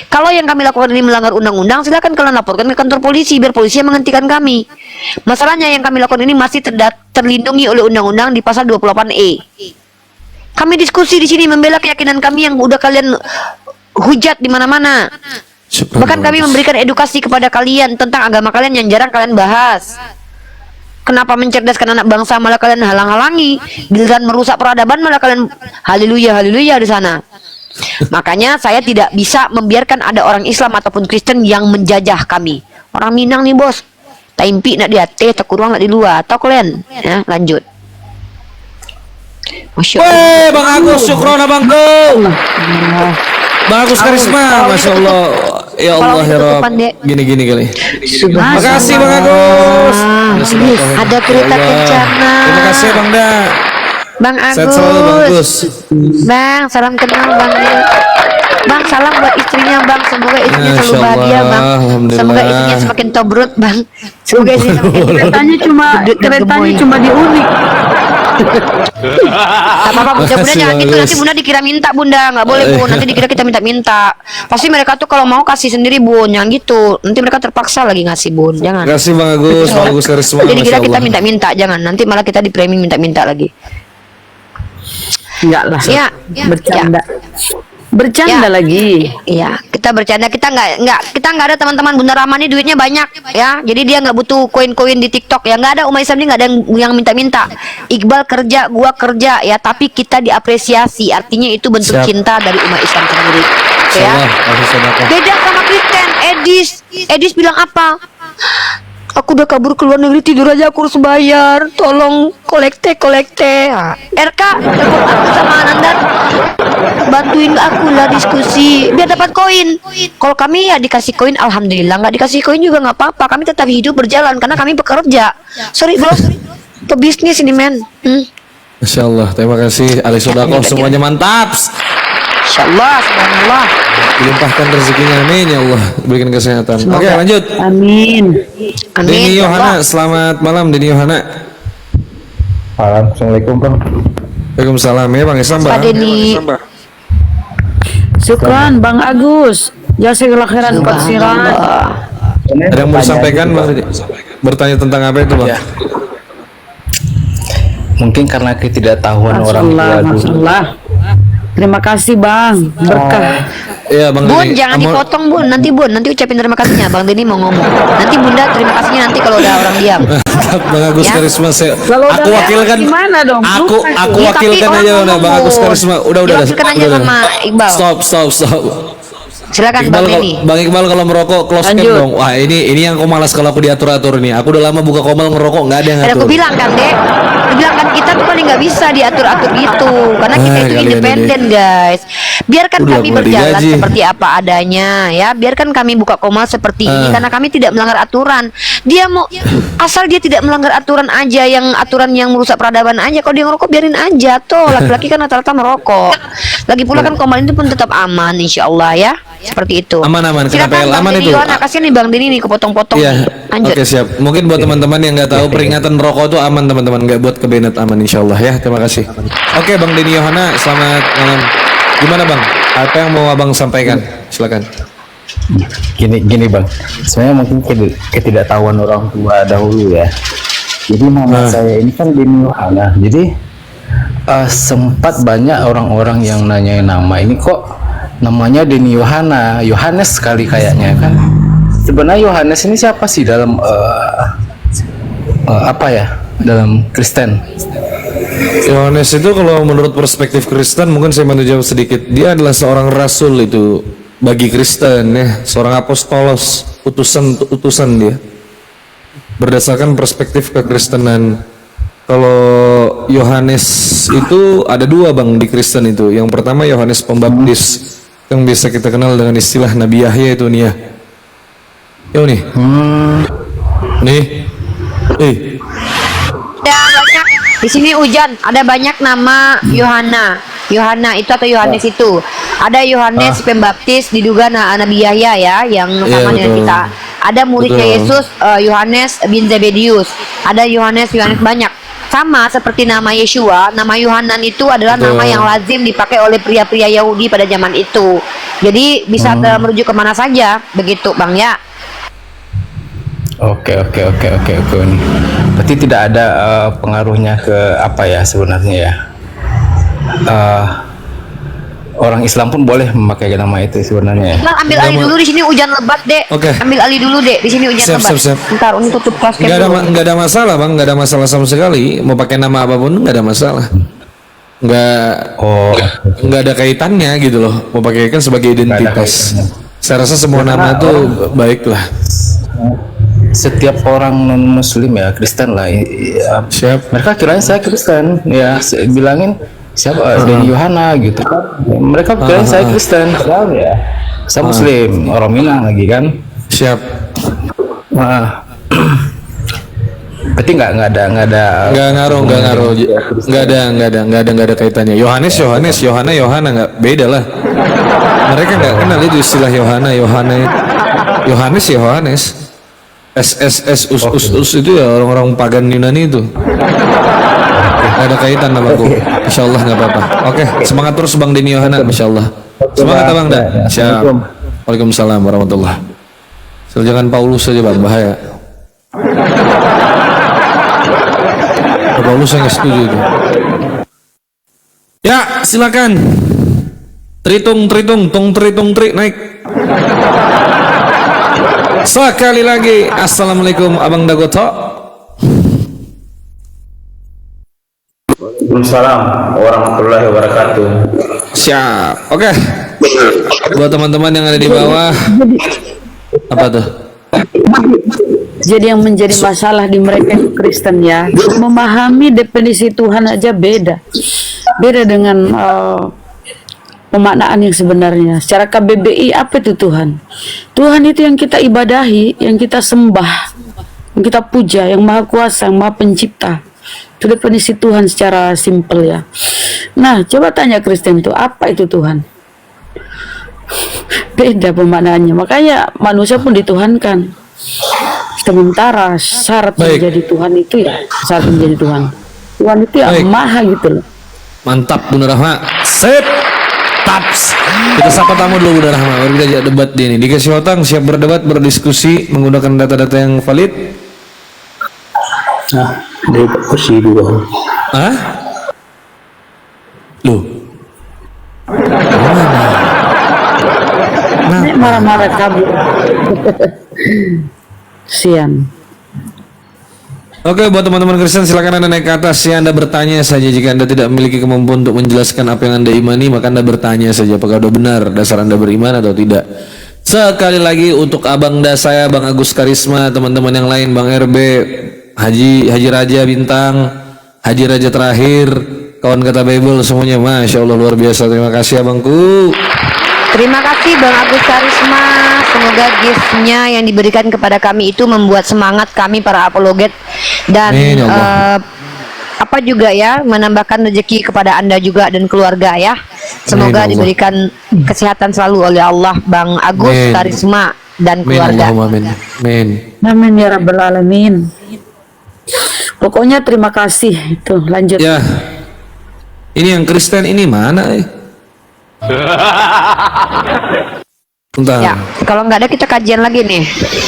Kalau yang kami lakukan ini melanggar undang-undang, silakan kalian laporkan ke kantor polisi biar polisi yang menghentikan kami. Masalahnya yang kami lakukan ini masih terlindungi oleh undang-undang di pasal 28E. Kami diskusi di sini membela keyakinan kami yang udah kalian hujat di mana-mana. Bahkan kami memberikan edukasi kepada kalian tentang agama kalian yang jarang kalian bahas. Kenapa mencerdaskan anak bangsa malah kalian halang-halangi, giliran merusak peradaban malah kalian haleluya di sana. Makanya saya tidak bisa membiarkan ada orang Islam ataupun Kristen yang menjajah kami. Orang Minang nih bos, taimpi nak di hati, tak kurang nak di luar. Atau kalian? Ya, lanjut. Masya Allah. Weh, Bang Agus, syukron abangku. Bang Agus Karisma, masya Allah. Ya Allah ya Rob. Gini kali. Makasih Bang Agus. Ada kereta kencana. Terima kasih Bang Da. Bang Sehat selalu Bang Agus. Agus. Bang, salam kenal Bang. Bang, salam buat istrinya Bang. Semoga istrinya selalu Masya bahagia Allah, Bang. alhamdulillah. Semoga istrinya semakin tobrut Bang. Semoga istrinya semakin Keretanya cuma diulik. Tak apa-apa bunda, bunda jangan gitu, nanti bunda dikira minta bunda. Nggak boleh bun, nanti dikira kita minta-minta. Pasti mereka tuh kalau mau kasih sendiri bun, jangan gitu. Nanti mereka terpaksa lagi ngasih bun, jangan. Terima kasih Bang Agus, Bang Agus Karisma. Jadi dikira masya kita Allah. minta-minta, jangan. Nanti malah kita di framing minta-minta lagi. Enggak lah. Ya, Bercanda. Bercanda Ya. lagi. Iya, kita bercanda, kita nggak ada teman-teman Bunda Rama nih duitnya banyak ya, jadi dia nggak butuh koin-koin di TikTok ya, nggak ada umat Islam ini nggak ada yang minta-minta. Iqbal kerja, gua kerja ya, tapi kita diapresiasi, artinya itu bentuk Siap. cinta dari umat Islam sendiri. Oke ya. Insyaallah, kasih sedekah. Beda sama Kristen, Edis bilang apa? Aku udah kabur ke luar negeri, tidur aja aku harus bayar. Tolong kolekte. Nah, RK, telepon aku sama Anandar, bantuin aku lah diskusi biar dapat koin. Kalau kami ya dikasih koin, alhamdulillah. Nggak dikasih koin juga nggak apa-apa. Kami tetap hidup berjalan karena kami bekerja. Sorry bro, pebisnis ini men. Masya Allah, terima kasih Ali Sodako, semuanya mantap. Insyaallah, subhanallah. Dilimpahkan rezekinya, amin ya Allah. Berikan kesehatan. Oke lanjut. Amin. Amin. Deni ya Yohana, Allah. selamat malam Deni Yohana. Assalamualaikum Bang. Waalaikumsalam ya Bang Islam Pak Bang. Deni. Syukran Bang Agus. Jazakallah khairan katsiran. Ada yang mau disampaikan Bang? Bertanya tentang apa itu Bang? Ya. Mungkin karena ketidaktahuan orang tua Masalah, dulu. masalah. Terima kasih Bang. Berkah. Iya Bang Bun, Deni. jangan Amo- dipotong Bun, nanti ucapin terima kasihnya. Bang Deni mau ngomong. Nanti Bunda terima kasihnya nanti kalau udah orang diam. Bang Agus Ya. Karisma, Kalau udah aku wakilkan. gimana dong? Aku Bukan. aku Iya, tapi wakilkan orang aja ngomong, udah Bang Agus Bun. Karisma. Udah. Diwakilkan aja udah. sama Iqbal. Stop. Silakan Bang Denny. Bang Iqbal kalau merokok close cap Lanjut. dong. Wah ini yang aku malas kalau aku diatur-atur nih. Aku udah lama buka komal ngerokok nggak ada yang Dan ngatur. aku bilang kan Dek, aku bilang kan kita tuh paling nggak bisa diatur-atur gitu, karena kita itu Kalian independen guys. Biarkan Udah, kami aku nggak berjalan digaji. seperti apa adanya ya. Biarkan kami buka komal seperti ini karena kami tidak melanggar aturan. Dia mau asal dia tidak melanggar aturan aja, yang aturan yang merusak peradaban aja. Kalau dia ngerokok biarin aja toh. Laki-laki kan rata-rata merokok. Lagi pula kan komal itu pun tetap aman insya Allah ya. Seperti itu. Aman-aman, kenapa Silakan ya? Bang Aman Denny itu. Yohana, kasihan nih Bang Denny nih kepotong-potong. Iya. nih. Lanjut. Oke siap. Mungkin buat teman-teman yang nggak tahu peringatan rokok itu aman teman-teman, nggak buat kebenet aman insyaallah ya. Terima kasih. Oke Bang Denny Yohana, selamat malam. Gimana Bang? Apa yang mau Abang sampaikan? Silakan. Gini bang, sebenarnya mungkin ketidaktahuan orang tua dahulu ya. Jadi nama saya ini kan Denny Yohana. Jadi sempat banyak orang-orang yang nanyain nama ini, kok namanya Denny Yohana, Yohanes sekali kayaknya kan. Sebenarnya Yohanes ini siapa sih dalam apa ya? Dalam Kristen? Yohanes itu kalau menurut perspektif Kristen, mungkin saya mau jawab sedikit. Dia adalah seorang rasul itu bagi Kristen ya, seorang apostolos, utusan dia. Berdasarkan perspektif kekristenan. Kalau Yohanes itu ada dua Bang di Kristen itu. Yang pertama Yohanes Pembaptis yang biasa kita kenal dengan istilah Nabi Yahya itu nih ya. Yo nih. Nih. Ada banyak di sini hujan, ada banyak nama Yohana itu atau Yohanes itu. Ada Yohanes Pembaptis diduga Nabi Yahya ya yang sama dengan betul. kita. Ada muridnya Betul. Yesus Yohanes bin Zebedius. Ada Yohanes banyak. Sama seperti nama Yeshua, nama Yohanan itu adalah Betul. nama yang lazim dipakai oleh pria-pria Yahudi pada zaman itu. Jadi bisa merujuk kemana saja, begitu Bang ya. Oke. Berarti tidak ada pengaruhnya ke apa ya sebenarnya ya? Orang Islam pun boleh memakai nama itu sebenarnya ya. Bang, ambil alih dulu di sini hujan lebat, Dek. Oke. Ambil alih dulu, Dek. Di sini hujan lebat. Siap. Ntar Uni tutup kelas Nggak ada masalah Bang, nggak ada masalah sama sekali. Mau pakai nama apapun nggak ada masalah. Nggak ada kaitannya gitu loh. Mau pakai kan sebagai identitas. Saya rasa semua nama itu baik lah. Setiap orang non Muslim ya Kristen lah. Siap. Mereka kirain saya Kristen ya. Bilangin siapa Denny Yohana gitu kan. Mereka kirain saya Kristen. Padahal ya saya Muslim, orang Minang lagi kan. Siap. Wah. Berarti nggak ada Nggak ngaruh. Nggak ada kaitannya. Yohanes, Yohana nggak beda lah. Mereka nggak kenal itu istilah Yohanes. SSS us itu ya orang-orang pagan Yunani itu. Nggak ada kaitan namaku. Insyaallah nggak apa-apa. Oke, semangat terus Bang Denny Yohana, insyaallah. Semangat Bang dah. Siap. Waalaikumsalam warahmatullah. Jangan Paulus saja Bang, bahaya. Paulus saya nggak setuju itu. Ya, silakan. Tritung, naik. Sekali lagi, assalamualaikum Abang Dagoto. Waalaikumsalam warahmatullahi wabarakatuh. Siap. Oke. Buat teman-teman yang ada di bawah, apa tuh? Jadi yang menjadi masalah di mereka itu Kristen ya, memahami definisi Tuhan aja beda dengan pemaknaan yang sebenarnya. Secara KBBI apa itu Tuhan? Tuhan itu yang kita ibadahi, yang kita sembah, yang kita puja, yang maha kuasa, yang maha pencipta. Itu definisi Tuhan secara simpel ya. Nah, coba tanya Kristen itu apa itu Tuhan? Beda pemaknaannya. Makanya manusia pun dituhankan. Sementara syarat menjadi Tuhan itu ya, syarat menjadi Tuhan. Tuhan itu yang maha gitu loh. Mantap Bunda Rahma. Sip. Taps. Kita sapa tamu dulu Bunda Rahma. Baru kita ajak debat dia nih. Dikasih otang, siap berdebat, berdiskusi menggunakan data-data yang valid. Nah, dari kursi dulu. Hah? Loh. Nek marah-marah kabur. Sian. Oke, buat teman-teman Kristen silakan Anda naik ke atas ya. Anda bertanya saja jika Anda tidak memiliki kemampuan untuk menjelaskan apa yang Anda imani, maka Anda bertanya saja apakah sudah benar dasar Anda beriman atau tidak. Sekali lagi untuk Abang saya, Bang Agus Karisma, teman-teman yang lain, Bang RB, Haji Raja Bintang, Haji Raja Terakhir, kawan kata Bible semuanya, Masya Allah luar biasa. Terima kasih Abangku. Terima kasih Bang Agus Karisma. Semoga gift-nya yang diberikan kepada kami itu membuat semangat kami para apologet dan Amin, ya Allah. apa juga ya, menambahkan rezeki kepada Anda juga dan keluarga ya. Semoga Amin, ya Allah. diberikan kesehatan selalu oleh Allah Bang Agus Amin. Karisma dan Amin, keluarga. Allahumma amin. Amin. Amin ya rabbal alamin. Pokoknya terima kasih. Itu lanjut. Ya, ini yang Kristen ini mana? Bentar. Ya, kalau nggak ada kita kajian lagi nih.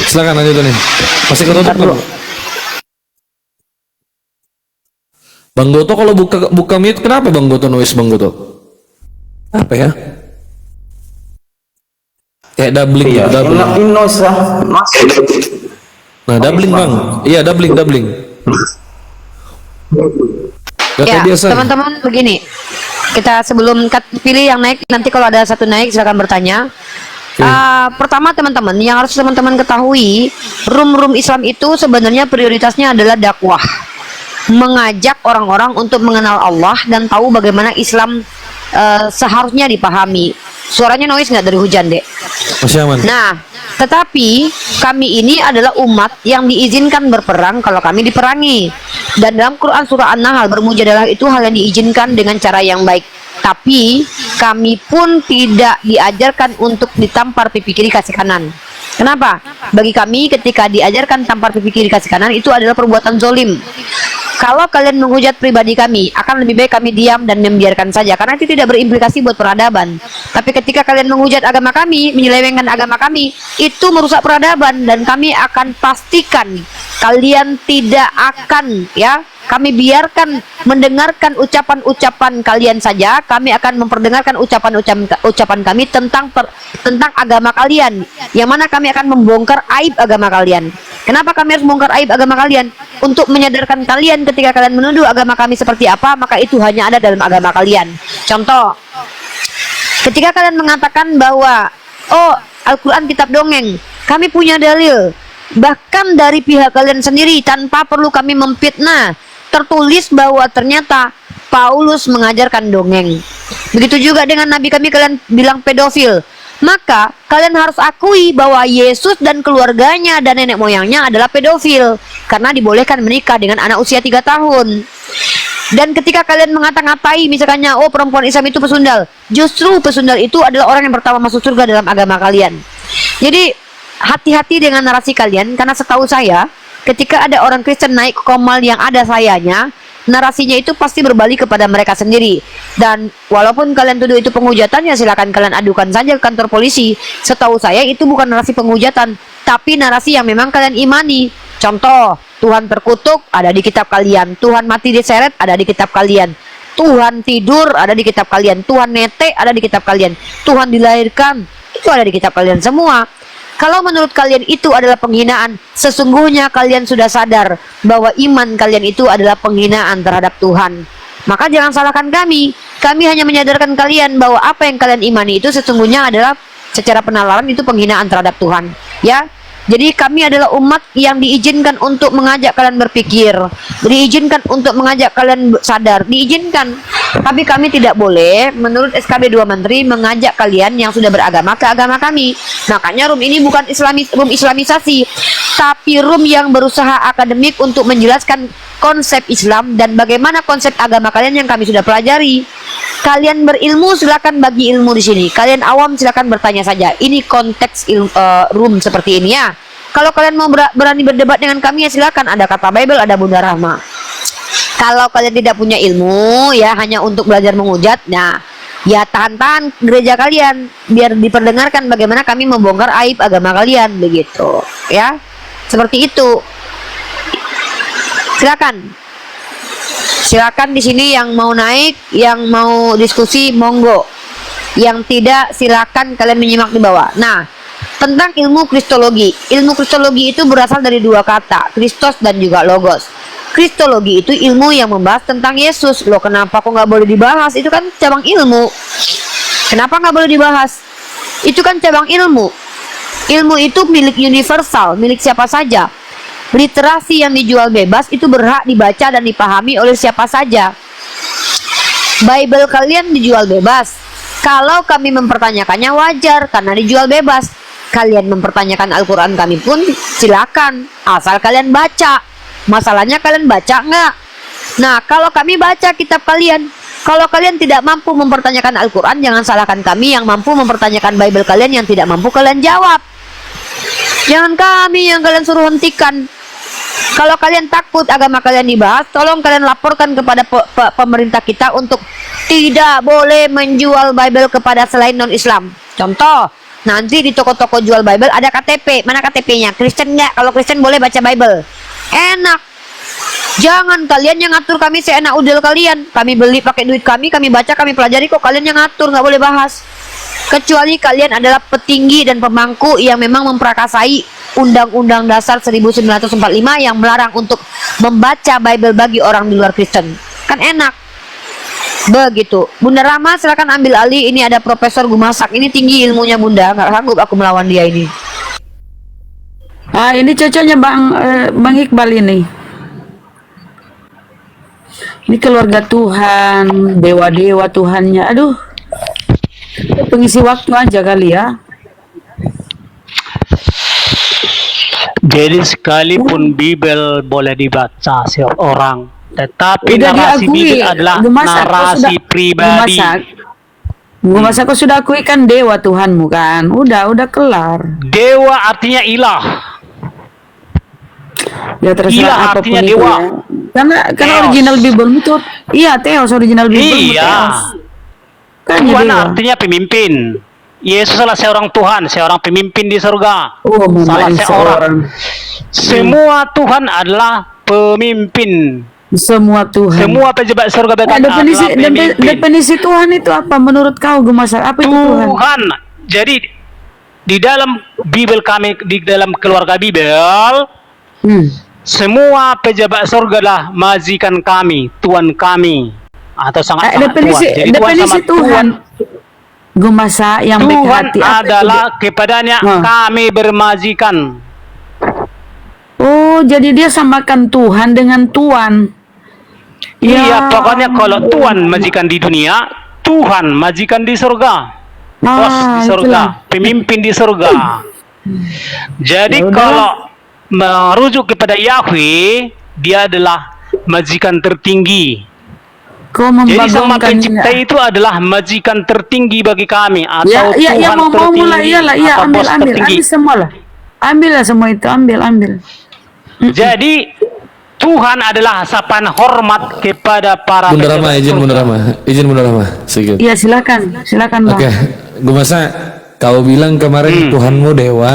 Silakan lanjut nih. Masih ketutup belum? Bang Goto kalau buka mute kenapa Bang Goto noise Bang Goto? Apa ya? Kayak doubling ya, doubling. Nah, doubling Bang. Iya, doubling. Gak Ya, kayak biasa. teman-teman begini. Kita sebelum pilih yang naik, nanti kalau ada satu naik silakan bertanya. Pertama teman-teman, yang harus teman-teman ketahui, room Islam itu sebenarnya prioritasnya adalah dakwah, mengajak orang-orang untuk mengenal Allah dan tahu bagaimana Islam seharusnya dipahami. Suaranya noise nggak dari hujan dek? Masih aman. Nah, tetapi kami ini adalah umat yang diizinkan berperang kalau kami diperangi. Dan dalam Quran surah An-Nahl, bermujadalah itu hal yang diizinkan dengan cara yang baik. Tapi kami pun tidak diajarkan untuk ditampar pipi kiri kasih kanan. Kenapa? Bagi kami ketika diajarkan tampar pipi kiri kasih kanan itu adalah perbuatan zolim. Kalau kalian menghujat pribadi kami, akan lebih baik kami diam dan membiarkan saja, karena itu tidak berimplikasi buat peradaban. Tapi ketika kalian menghujat agama kami, menyelewengkan agama kami, itu merusak peradaban, dan kami akan pastikan kalian tidak akan, ya, kami biarkan mendengarkan ucapan-ucapan kalian saja. Kami akan memperdengarkan ucapan kami tentang agama kalian, yang mana kami akan membongkar aib agama kalian. Kenapa kami harus membongkar aib agama kalian? Untuk menyadarkan kalian ketika kalian menuduh agama kami seperti apa, maka itu hanya ada dalam agama kalian. Contoh, ketika kalian mengatakan bahwa oh, Al-Quran kitab dongeng, kami punya dalil, bahkan dari pihak kalian sendiri tanpa perlu kami memfitnah, tertulis bahwa ternyata Paulus mengajarkan dongeng. Begitu juga dengan nabi kami kalian bilang pedofil. Maka kalian harus akui bahwa Yesus dan keluarganya dan nenek moyangnya adalah pedofil, karena dibolehkan menikah dengan anak usia 3 tahun. Dan ketika kalian ngata-ngatai misalkannya, oh perempuan Islam itu pesundal, justru pesundal itu adalah orang yang pertama masuk surga dalam agama kalian. Jadi hati-hati dengan narasi kalian, karena setahu saya ketika ada orang Kristen naik ke komal yang ada sayanya, narasinya itu pasti berbalik kepada mereka sendiri. Dan walaupun kalian tuduh itu penghujatan, ya silakan kalian adukan saja ke kantor polisi. Setahu saya itu bukan narasi penghujatan, tapi narasi yang memang kalian imani. Contoh, Tuhan terkutuk ada di kitab kalian, Tuhan mati diseret ada di kitab kalian, Tuhan tidur ada di kitab kalian, Tuhan netek ada di kitab kalian, Tuhan dilahirkan itu ada di kitab kalian semua. Kalau menurut kalian itu adalah penghinaan, sesungguhnya kalian sudah sadar bahwa iman kalian itu adalah penghinaan terhadap Tuhan. Maka jangan salahkan kami. Kami hanya menyadarkan kalian bahwa apa yang kalian imani itu sesungguhnya adalah secara penalaran itu penghinaan terhadap Tuhan. Ya, jadi kami adalah umat yang diizinkan untuk mengajak kalian berpikir, diizinkan untuk mengajak kalian sadar, diizinkan. Tapi kami tidak boleh menurut SKB 2 Menteri mengajak kalian yang sudah beragama ke agama kami. Makanya room ini bukan room islamisasi, tapi room yang berusaha akademik untuk menjelaskan konsep Islam dan bagaimana konsep agama kalian yang kami sudah pelajari. Kalian berilmu silakan bagi ilmu di sini. Kalian awam silakan bertanya saja. Ini konteks room seperti ini ya. Kalau kalian mau berani berdebat dengan kami ya silakan. Ada kata Bible, ada Bunda Rahma. Kalau kalian tidak punya ilmu ya hanya untuk belajar menghujat, nah ya tahan-tahan gereja kalian biar diperdengarkan bagaimana kami membongkar aib agama kalian, begitu ya. Seperti itu. Silakan di sini yang mau naik, yang mau diskusi monggo. Yang tidak silakan kalian menyimak di bawah. Nah, tentang ilmu kristologi. Ilmu kristologi itu berasal dari dua kata, Kristos dan juga Logos. Kristologi itu ilmu yang membahas tentang Yesus. Loh, kenapa kok nggak boleh dibahas? Itu kan cabang ilmu. Kenapa nggak boleh dibahas? Itu kan cabang ilmu. Ilmu itu milik universal, milik siapa saja. Literasi yang dijual bebas itu berhak dibaca dan dipahami oleh siapa saja. Bible kalian dijual bebas. Kalau kami mempertanyakannya wajar karena dijual bebas. Kalian mempertanyakan Al-Quran kami pun silakan, asal kalian baca. Masalahnya kalian baca nggak? Nah, kalau kami baca kitab kalian, kalau kalian tidak mampu mempertanyakan Al-Quran, jangan salahkan kami yang mampu mempertanyakan Bible kalian. Yang tidak mampu kalian jawab. Jangan kami yang kalian suruh hentikan. Kalau kalian takut agama kalian dibahas, tolong kalian laporkan kepada pemerintah kita untuk tidak boleh menjual Bible kepada selain non-Islam. Contoh, nanti di toko-toko jual Bible ada KTP. Mana KTP-nya? Kristen nggak? Kalau Kristen boleh baca Bible. Enak. Jangan kalian yang ngatur kami seenak udel kalian. Kami beli pakai duit kami baca, kami pelajari, kok kalian yang ngatur, nggak boleh bahas. Kecuali kalian adalah petinggi dan pemangku yang memang memperakasai Undang-Undang Dasar 1945 yang melarang untuk membaca Bible bagi orang di luar Kristen. Kan enak. Begitu. Bunda Rama silakan ambil alih. Ini ada Profesor Gumasak. Ini tinggi ilmunya Bunda. Nggak sanggup aku melawan dia ini. Ah, ini cocoknya Bang Iqbal ini. Ini keluarga Tuhan, dewa-dewa Tuhannya. Aduh, pengisi waktu aja kali ya. Jadi sekalipun Bible boleh dibaca seorang, tetapi Udah narasi diakui, Bible adalah narasi pribadi. Masa kau sudah akui kan dewa Tuhanmu kan? Udah kelar. Dewa artinya ilah. Ya terserah Ilah apapun artinya itu dewa. ya. Karena Theos. original Bible itu iya Theos, original Bible itu Iya. Theos. Kan Tuhan dewa. artinya pemimpin. Yesus adalah seorang Tuhan, seorang pemimpin di surga. Oh, Salah memang seorang. Semua Tuhan adalah pemimpin. Semua Tuhan. Semua pejabat surga Nah, definisi adalah pemimpin. definisi Tuhan itu apa menurut kau Gumasak? Apa itu Tuhan? Tuhan. Jadi di dalam Bible kami, di dalam keluarga Bible, semua pejabat surga adalah majikan kami, Tuhan kami, atau sangat definisi Tuhan. Jadi definisi Tuhan. Gumasak yang baik Tuhan hati adalah kepadanya kami bermajikan. Oh, jadi dia samakan Tuhan dengan Tuan. Iya, pokoknya kalau Tuhan majikan di dunia, Tuhan majikan di surga. Bos di surga, itulah. pemimpin di surga. Jadi kalau merujuk kepada Yahweh, dia adalah majikan tertinggi. Kau Jadi sama membagongkan pencipta itu adalah majikan tertinggi bagi kami atau ya Tuhan mau tertinggi mulai iyalah ya atau bos tertinggi. ambil semua lah. Ambil lah semua itu, ambil. Jadi Tuhan adalah sapaan hormat kepada para Bunda Rama, pejabat izin surga. Bunda Rama, izin Bunda Rama, sedikit. Iya silakan Bang. Oke, Gumasak, kau bilang kemarin Tuhanmu dewa.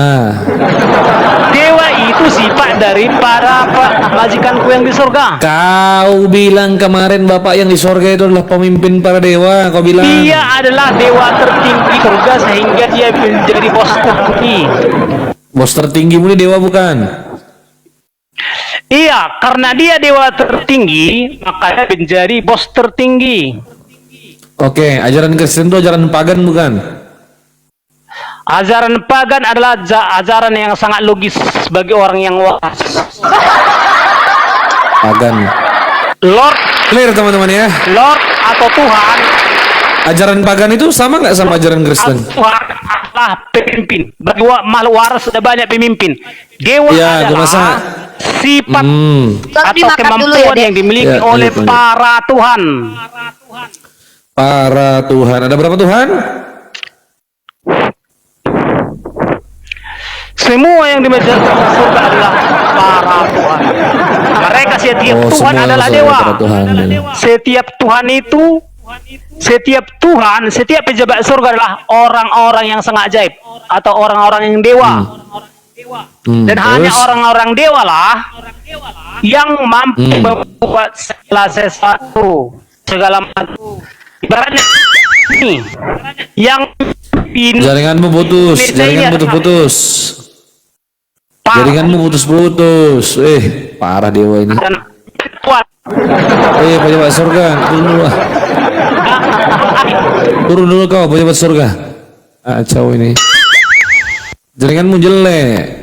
Dewa itu sifat dari para majikanku yang di surga. Kau bilang kemarin Bapak yang di sorga itu adalah pemimpin para dewa. Kau bilang. Dia adalah dewa tertinggi surga sehingga dia menjadi bos tertinggi. Bos tertinggimu ini dewa bukan? Iya, karena dia dewa tertinggi, makanya menjadi bos tertinggi. Oke, ajaran Kristen itu ajaran pagan bukan? Ajaran pagan adalah ajaran yang sangat logis bagi orang yang waras. Pagan. Lord, Clear teman-teman ya. Lord atau Tuhan, Ajaran pagan itu sama nggak sama ajaran Kristen? Tuhan adalah pemimpin. Bagi makhluk waras sudah banyak pemimpin. Dewa Ya, adalah Gumasa. sifat atau dimakan dulu ya, kemampuan Dek. yang dimiliki Ya, oleh lanjut. para Tuhan. Para Tuhan. Ada berapa Tuhan? Semua yang di surga adalah para Tuhan. Mereka setiap Tuhan semua adalah surga dewa. para Tuhan. Setiap Tuhan itu, setiap Tuhan, setiap pejabat surga adalah orang-orang yang sangat ajaib atau orang-orang yang dewa. Dan hanya terus? orang-orang dewa lah yang mampu membuat segala sesuatu, segala macam. Ibaratnya ini yang Jaringanmu putus, jaringanmu putus-putus. Jaringanmu putus-putus. Parah dewa ini. Pejabat surga, turun dulu. Turun dulu kau, pejabat surga. Kacau ini. Jaringanmu jelek.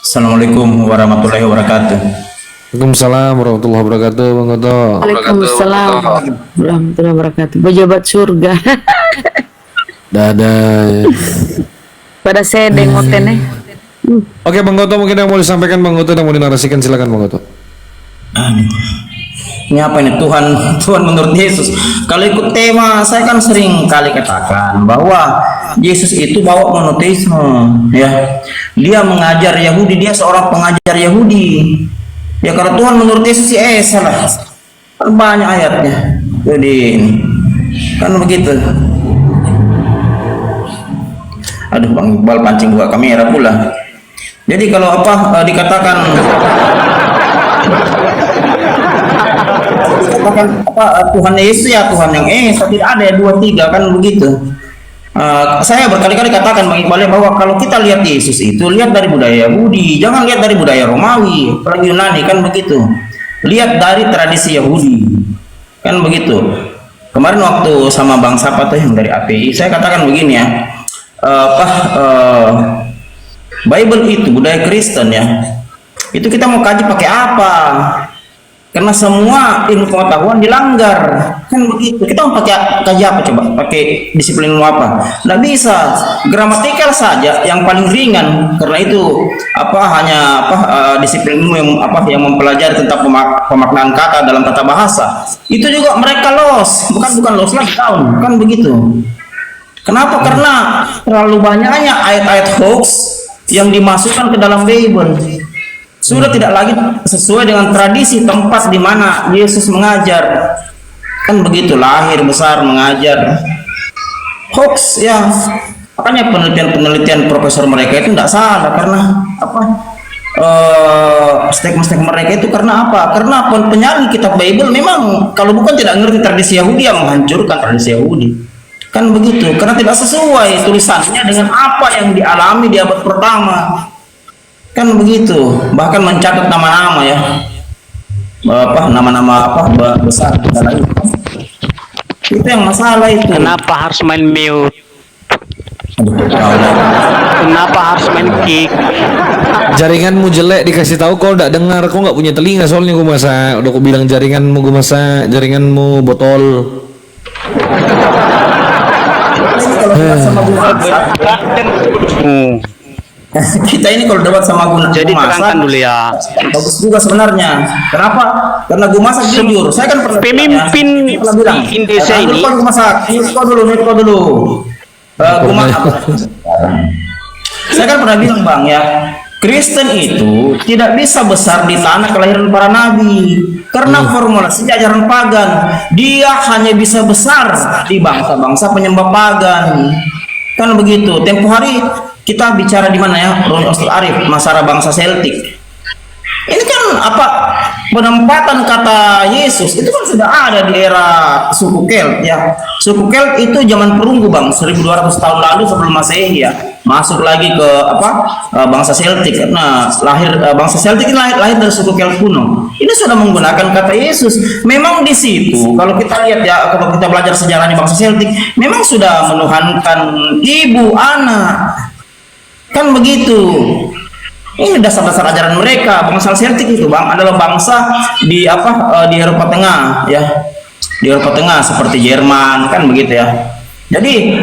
Assalamualaikum warahmatullahi wabarakatuh. Waalaikumsalam warahmatullahi wabarakatuh, Bang Goto. Waalaikumsalam warahmatullahi wabarakatuh. Pejabat surga. Dadah. Pada saya dengoten Oke, Bang Goto, mungkin yang mau disampaikan Bang Goto, yang mau dinarasikan, silakan Bang Goto. Ini apa ini Tuhan menurut Yesus? Kalau ikut tema, saya kan sering kali katakan bahwa Yesus itu bawa monoteisme, ya. Dia mengajar Yahudi, dia seorang pengajar Yahudi. Ya kalau Tuhan menurut Yesus sih salah. Kan banyak ayatnya. Jadi kan begitu. Aduh, Bang Iqbal pancing buka kamera pula. Jadi kalau dikatakan Tuhan Yesus ya Tuhan yang tidak ada ya 2, 3 kan begitu. Saya berkali-kali katakan Bang Iqbal bahwa kalau kita lihat Yesus itu lihat dari budaya Yahudi, jangan lihat dari budaya Romawi, apalagi Yunani kan begitu. Lihat dari tradisi Yahudi kan begitu. Kemarin waktu sama Bang Sapa tuh yang dari API, saya katakan begini ya, Bible itu budaya Kristen ya, itu kita mau kaji pakai apa? Karena semua ilmu pengetahuan dilanggar kan begitu. Kita mau pakai kaji apa coba? Pakai disiplin ilmu apa? Nggak bisa. Gramatikal saja yang paling ringan, karena itu disiplin ilmu yang mempelajari tentang pemaknaan kata dalam tata bahasa. Itu juga mereka bukan los lagi tahun kan begitu. Kenapa? Karena terlalu banyaknya ayat-ayat hoax yang dimasukkan ke dalam Bible. Sudah tidak lagi sesuai dengan tradisi tempat di mana Yesus mengajar. Kan begitu, lahir, besar, mengajar. Hoax ya. Makanya penelitian profesor mereka itu tidak salah karena mistake mereka itu karena apa? Karena penyalin kitab Bible memang kalau bukan tidak ngerti tradisi Yahudi yang menghancurkan tradisi Yahudi. Kan begitu, karena tidak sesuai tulisannya dengan apa yang dialami di abad pertama. Kan begitu, bahkan mencatat nama-nama ya, nama-nama besar lagi. Itu yang masalah itu. Kenapa harus main mute? Kenapa harus main kick? Jaringanmu jelek, dikasih tahu kau nggak dengar, kau nggak punya telinga soalnya gue masa udah aku bilang jaringanmu, gue masa jaringanmu botol. Kita ini kalau debat sama Jadi terangkan dulu ya. Bagus juga sebenarnya. Kenapa? Karena gue masak jujur. Saya kan pernah Pemimpin di Indonesia ini. Mikro dulu. Saya kan pernah bilang Bang ya, Kristen itu tidak bisa besar di tanah kelahiran para nabi karena formulasi ajaran pagan. Dia hanya bisa besar di bangsa-bangsa penyembah pagan. Kan begitu. Tempo hari kita bicara di mana ya, Roni Ostul Arif, masalah bangsa Celtic. Ini kan penempatan kata Yesus itu kan sudah ada di era suku Kelt ya. Suku Kelt itu zaman perunggu Bang, 1200 tahun lalu sebelum Masehi ya. Masuk lagi ke bangsa Celtic. Nah, bangsa Celtic ini lahir dari suku Kelt kuno. Ini sudah menggunakan kata Yesus. Memang di situ kalau kita lihat ya, kalau kita belajar sejarahnya bangsa Celtic, memang sudah menuhankan ibu, anak. Kan begitu. Ini dasar-dasar ajaran mereka. Bangsa Celtic itu Bang adalah bangsa di Eropa Tengah ya. Di Eropa Tengah seperti Jerman kan begitu ya. Jadi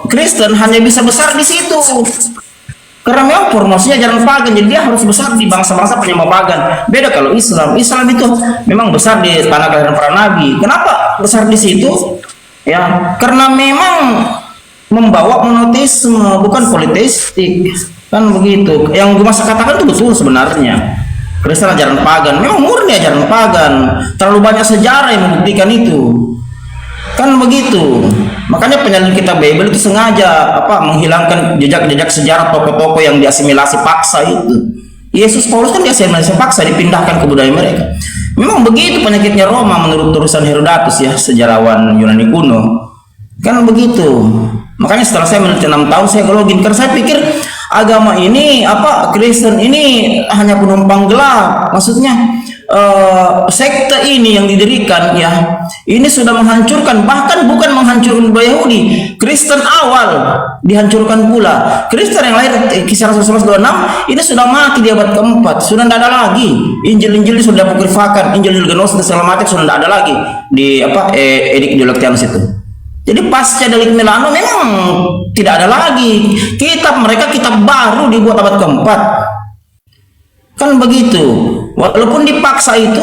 Kristen hanya bisa besar di situ. Karena memang formasinya ajaran pagan, jadi dia harus besar di bangsa-bangsa penyembah pagan. Beda kalau Islam. Islam itu memang besar di tanah kelahiran para nabi. Kenapa besar di situ? Ya, karena memang membawa monoteisme, bukan politeistik. Kan begitu. Yang gue masa katakan itu betul sebenarnya. Kristen ajaran pagan, memang murni ajaran pagan. Terlalu banyak sejarah yang membuktikan itu. Kan begitu. Makanya penyalin kitab Bible itu sengaja menghilangkan jejak-jejak sejarah tokoh-tokoh yang diasimilasi paksa itu. Yesus Paulus kan diasimilasi paksa, dipindahkan ke budaya mereka. Memang begitu penyakitnya Roma menurut tulisan Herodotus ya, sejarawan Yunani kuno. Kan begitu. Makanya setelah saya meneliti 6 tahun saya login, karena saya pikir agama ini Kristen ini hanya penumpang gelap. Maksudnya sekte ini yang didirikan ya, ini sudah menghancurkan, bahkan bukan menghancurkan budaya Yahudi. Kristen awal dihancurkan pula. Kristen yang lahir Kisah Rasul 26 ini sudah mati di abad keempat, sudah tidak ada lagi. Injil sudah apokrifakan, Injil Gnos dan segala macam sudah tidak ada lagi di Edik Diocletianus itu. Jadi pasca Delik Milano memang tidak ada lagi kitab mereka, kitab baru dibuat abad keempat. Kan begitu. Walaupun dipaksa itu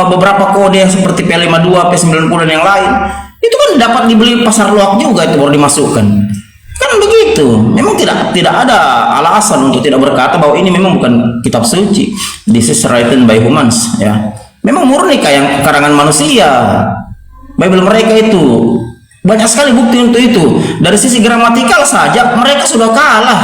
beberapa kode seperti P52, P90 dan yang lain itu kan dapat dibeli pasar luak juga, itu baru dimasukkan. Kan begitu. Memang tidak ada alasan untuk tidak berkata bahwa ini memang bukan kitab suci. This is written by humans ya. Memang murni kayak karangan manusia. Bible mereka itu banyak sekali bukti untuk itu. Dari sisi gramatikal saja mereka sudah kalah.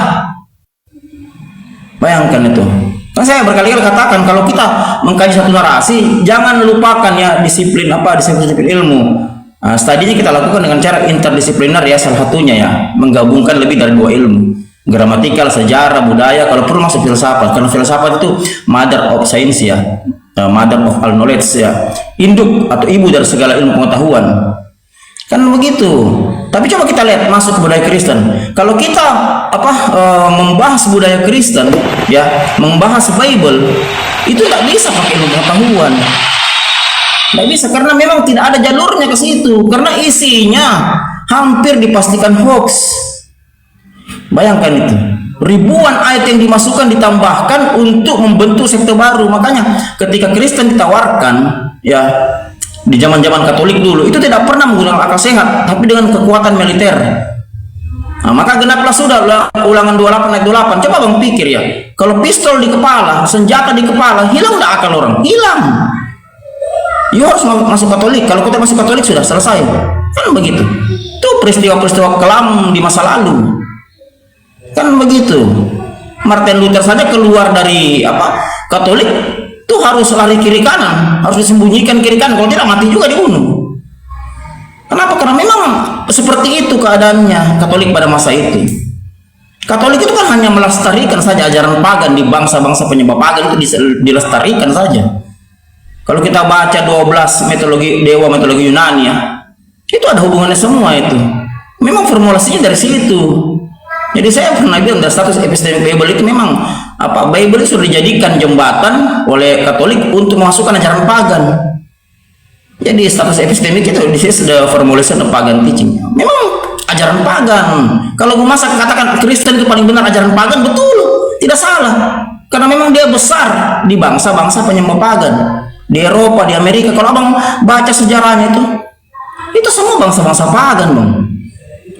Bayangkan itu. Kan saya berkali-kali katakan kalau kita mengkaji satu narasi, jangan lupakan ya disiplin ilmu. Nah, studinya kita lakukan dengan cara interdisipliner ya, salah satunya ya menggabungkan lebih dari 2 ilmu, gramatikal, sejarah, budaya, kalau perlu masuk filsafat, karena filsafat itu mother of science ya, mother of all knowledge ya, induk atau ibu dari segala ilmu pengetahuan. Kan begitu. Tapi coba kita lihat masuk ke budaya Kristen. Kalau kita membahas budaya Kristen ya, membahas Bible, itu tidak bisa pakai ilmu pengetahuan. Tidak bisa, karena memang tidak ada jalurnya ke situ, karena isinya hampir dipastikan hoax. Bayangkan itu. Ribuan ayat yang dimasukkan ditambahkan untuk membentuk sekte baru. Makanya ketika Kristen ditawarkan ya di zaman-zaman Katolik dulu, itu tidak pernah menggunakan akal sehat, tapi dengan kekuatan militer. Nah, maka genaplah sudah Ulangan 28 ayat 28. Coba bang pikir ya, kalau pistol di kepala, senjata di kepala, hilang tidak akal orang? Hilang. You harus masuk Katolik. Kalau kita masuk Katolik sudah selesai. Kan begitu. Itu peristiwa-peristiwa kelam di masa lalu. Kan begitu. Martin Luther saja keluar dari Katolik itu harus lari kiri kanan, harus disembunyikan kiri kanan, kalau tidak mati juga dibunuh. Kenapa? Karena memang seperti itu keadaannya Katolik pada masa itu. Katolik itu kan hanya melestarikan saja ajaran pagan di bangsa-bangsa penyembah pagan, itu dilestarikan saja. Kalau kita baca 12 mitologi dewa, mitologi Yunani ya, itu ada hubungannya semua itu. Memang formulasinya dari situ. Jadi saya pernah bilang dari status epistemic Bible itu memang Bible itu sudah dijadikan jembatan oleh Katolik untuk memasukkan ajaran pagan. Jadi status epistemik itu di sini the formulation of pagan teaching. Memang ajaran pagan. Kalau masa katakan Kristen itu paling benar ajaran pagan, betul, tidak salah. Karena memang dia besar di bangsa-bangsa penyembah pagan di Eropa, di Amerika. Kalau abang baca sejarahnya itu semua bangsa-bangsa pagan, bang.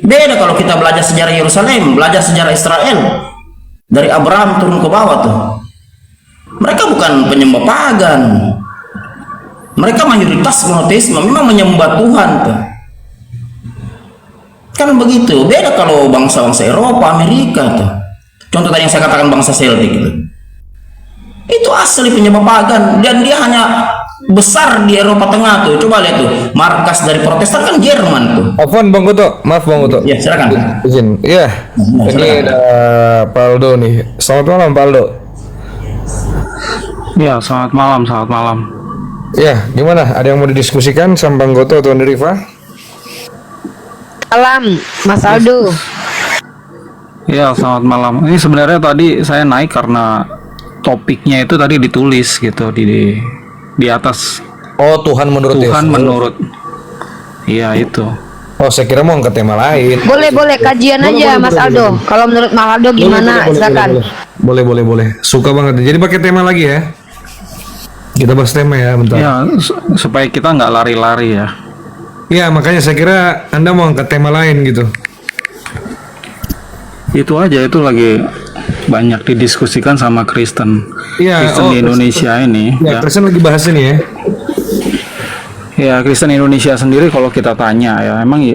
Beda kalau kita belajar sejarah Yerusalem, belajar sejarah Israel. Dari Abraham turun ke bawah tuh. Mereka bukan penyembah pagan. Mereka mayoritas monoteisme, memang menyembah Tuhan tuh. Kan begitu. Beda kalau bangsa-bangsa Eropa, Amerika tuh. Contoh tadi yang saya katakan bangsa Celtic itu asli penyembah pagan, dan dia hanya besar di Eropa Tengah tuh. Coba lihat tuh, markas dari Protestan kan Jerman tuh. Afwan Bang Goto, maaf Bang Goto. Ya silakan. Izin. Iya. Ini ada Pak Aldo nih. Selamat malam Pak Aldo. Ya, selamat malam. Ya, gimana? Ada yang mau didiskusikan sama Bang Goto atau Andi Rifa? Salam, Mas Aldo. Ya, selamat malam. Ini sebenarnya tadi saya naik karena topiknya itu tadi ditulis gitu di atas. Oh, Tuhan menurut Tuhan Yesus. menurut. Iya, itu. Oh, saya kira mau angkat tema lain. Boleh kajian aja Mas Aldo. Kalau menurut Mas Aldo gimana? Silakan. Boleh. Suka banget. Jadi pakai tema lagi ya. Kita bahas tema ya, bentar. Ya, supaya kita nggak lari-lari ya. Ya, makanya saya kira Anda mau angkat tema lain gitu. Itu aja, itu lagi banyak didiskusikan sama Kristen. Kristen di Indonesia ini. Ya, Kristen lagi bahas ini ya. Ya, Kristen Indonesia sendiri kalau kita tanya ya, emang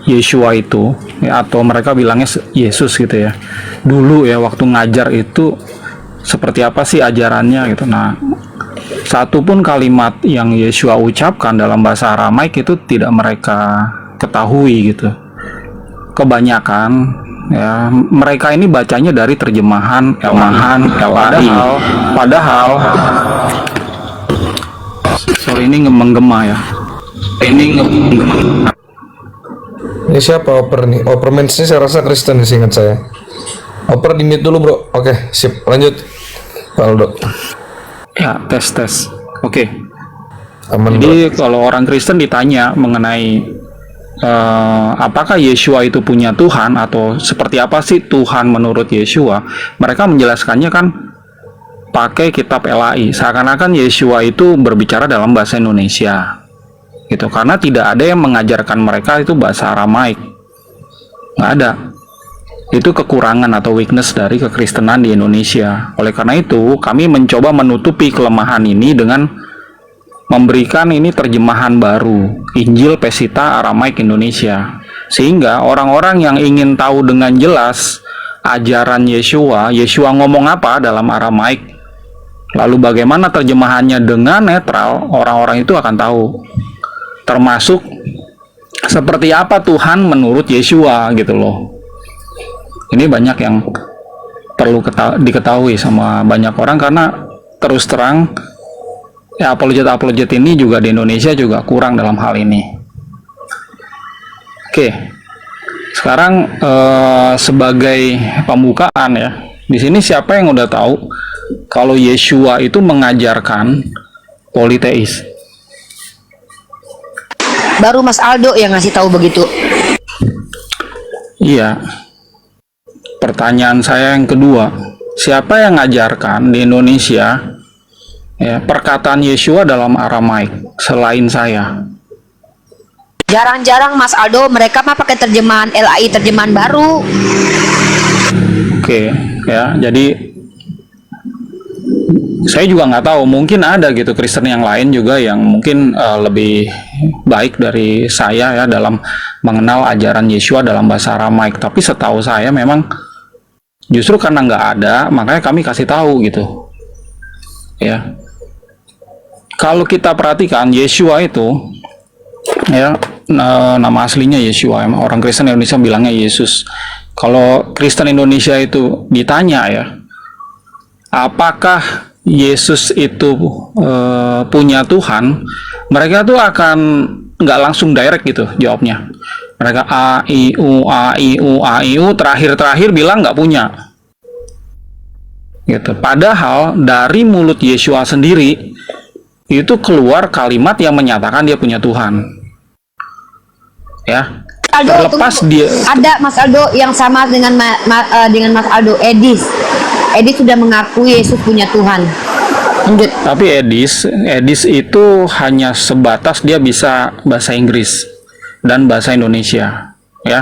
Yeshua itu ya, atau mereka bilangnya Yesus gitu ya. Dulu ya waktu ngajar itu seperti apa sih ajarannya gitu. Nah, satu pun kalimat yang Yeshua ucapkan dalam bahasa Aramaik itu tidak mereka ketahui gitu. Kebanyakan ya mereka ini bacanya dari terjemahan padahal sorry ini menggema ya. Ini siapa oper nih? Operman ini saya rasa Kristen sih, ingat saya. Oper di mute dulu bro. Oke, sip, lanjut Pak Aldo. Ya, tes. Oke. Aman Jadi bro. kalau orang Kristen ditanya mengenai apakah Yeshua itu punya Tuhan atau seperti apa sih Tuhan menurut Yeshua, mereka menjelaskannya kan pakai kitab LAI, seakan-akan Yeshua itu berbicara dalam bahasa Indonesia gitu, karena tidak ada yang mengajarkan mereka itu bahasa Aramaik, nggak ada. Itu kekurangan atau weakness dari kekristenan di Indonesia. Oleh karena itu kami mencoba menutupi kelemahan ini dengan memberikan ini terjemahan baru, Injil Pesita Aramaik Indonesia, sehingga orang-orang yang ingin tahu dengan jelas ajaran Yeshua ngomong apa dalam Aramaik, lalu bagaimana terjemahannya dengan netral, orang-orang itu akan tahu, termasuk seperti apa Tuhan menurut Yeshua gitu loh. Ini banyak yang perlu diketahui sama banyak orang, karena terus terang ya apologet ini juga di Indonesia juga kurang dalam hal ini. Oke, sekarang sebagai pembukaan ya, di sini siapa yang udah tahu kalau Yeshua itu mengajarkan politeis? Baru Mas Aldo yang ngasih tahu begitu. Iya. Pertanyaan saya yang kedua, siapa yang ngajarkan di Indonesia ya perkataan Yeshua dalam Aramaik selain saya? Jarang-jarang Mas Aldo, mereka mah pakai terjemahan LAI, terjemahan baru. Oke, ya, jadi saya juga nggak tahu, mungkin ada gitu Kristen yang lain juga yang mungkin lebih baik dari saya ya dalam mengenal ajaran Yeshua dalam bahasa Aramaik. Tapi setahu saya memang justru karena nggak ada, makanya kami kasih tahu gitu. Ya, kalau kita perhatikan Yeshua itu, ya nama aslinya Yeshua, orang Kristen Indonesia bilangnya Yesus. Kalau Kristen Indonesia itu ditanya ya, apakah Yesus itu punya Tuhan, mereka tuh akan nggak langsung direct gitu jawabnya. Mereka A I U terakhir bilang nggak punya gitu. Padahal dari mulut Yeshua sendiri itu keluar kalimat yang menyatakan dia punya Tuhan. Ya. Aldo, Terlepas dia ada Mas Aldo yang sama dengan dengan Mas Aldo, Edis sudah mengakui Yesus punya Tuhan. Lanjut. Tapi Edis itu hanya sebatas dia bisa bahasa Inggris dan bahasa Indonesia, ya.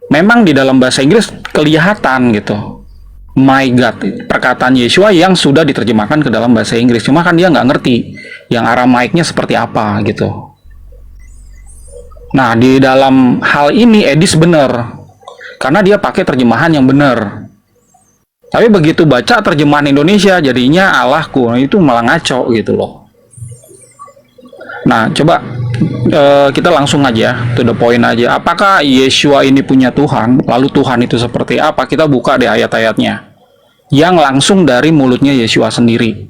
Memang di dalam bahasa Inggris kelihatan gitu, my God, perkataan Yeshua yang sudah diterjemahkan ke dalam bahasa Inggris. Cuma kan dia nggak ngerti yang Aramaiknya seperti apa gitu. Nah, di dalam hal ini Edis benar, karena dia pakai terjemahan yang benar. Tapi begitu baca terjemahan Indonesia jadinya Allahku, itu malah ngaco gitu loh. Nah, coba kita langsung aja to the point aja. Apakah Yeshua ini punya Tuhan? Lalu Tuhan itu seperti apa? Kita buka deh ayat-ayatnya yang langsung dari mulutnya Yeshua sendiri.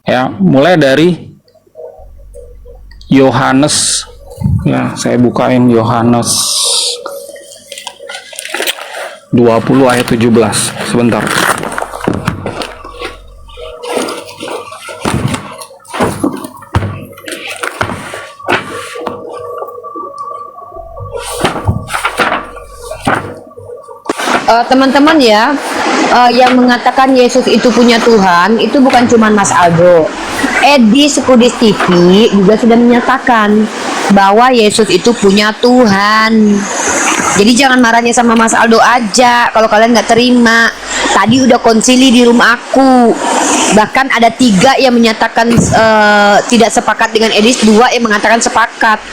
Ya, mulai dari Yohanes. Ya, saya bukain Yohanes 20 ayat 17. Sebentar. Teman-teman ya, yang mengatakan Yesus itu punya Tuhan itu bukan cuma Mas Aldo. Edi Sekudis TV juga sudah menyatakan bahwa Yesus itu punya Tuhan. Jadi jangan marahnya sama Mas Aldo aja kalau kalian nggak terima. Tadi udah konsili di rumah aku, bahkan ada 3 yang menyatakan tidak sepakat dengan Edis, 2 yang mengatakan sepakat.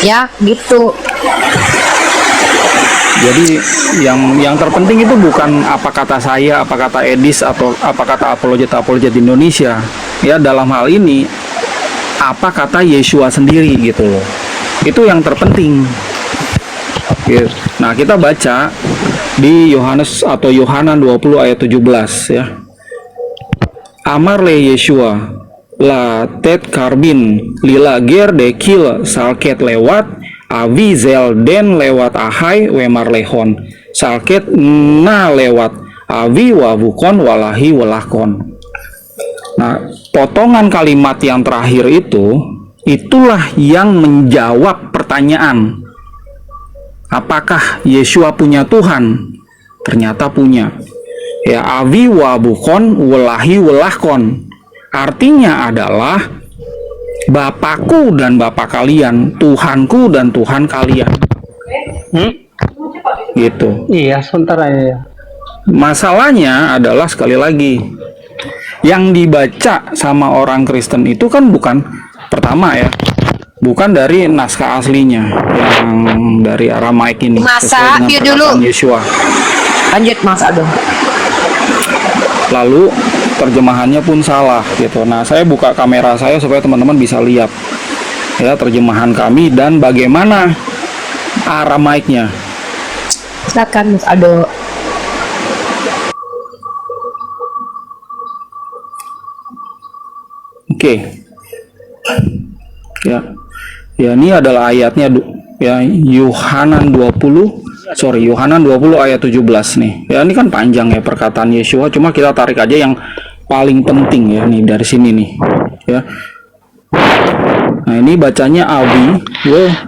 Ya gitu. Jadi yang terpenting itu bukan apa kata saya, apa kata Edis, atau apa kata apologet Indonesia. Ya, dalam hal ini apa kata Yeshua sendiri gitu loh. Itu yang terpenting. Gitu. Nah, kita baca di Yohanes atau Yohanan 20 ayat 17 ya. Amar le Yeshua la tet karbin lila ger de kil salket lewat avi zel den lewat ahai wemar lehon salket na lewat avi wabukon walahi walakon. Nah, potongan kalimat yang terakhir itu, itulah yang menjawab pertanyaan. Apakah Yeshua punya Tuhan? Ternyata punya. Ya, avi wabukon walahi walakon. Artinya adalah Bapakku dan Bapak kalian, Tuhanku dan Tuhan kalian. Gitu. Iya, sementara ya. Masalahnya adalah sekali lagi, yang dibaca sama orang Kristen itu kan bukan pertama ya, bukan dari naskah aslinya yang dari Aramaik ini. Masa sesuai dengan dulu perkataan Yeshua. Lanjut Mas Aldo. Lalu terjemahannya pun salah gitu. Nah, saya buka kamera saya supaya teman-teman bisa lihat ya terjemahan kami dan bagaimana Aramaiknya. Silakan Mas Aldo. Oke. Ya. Ya, ini adalah ayatnya ya, Yohanan 20 ayat 17 nih. Ya, ini kan panjang ya perkataan Yeshua, cuma kita tarik aja yang paling penting ya nih dari sini nih. Ya. Nah, ini bacanya Abi,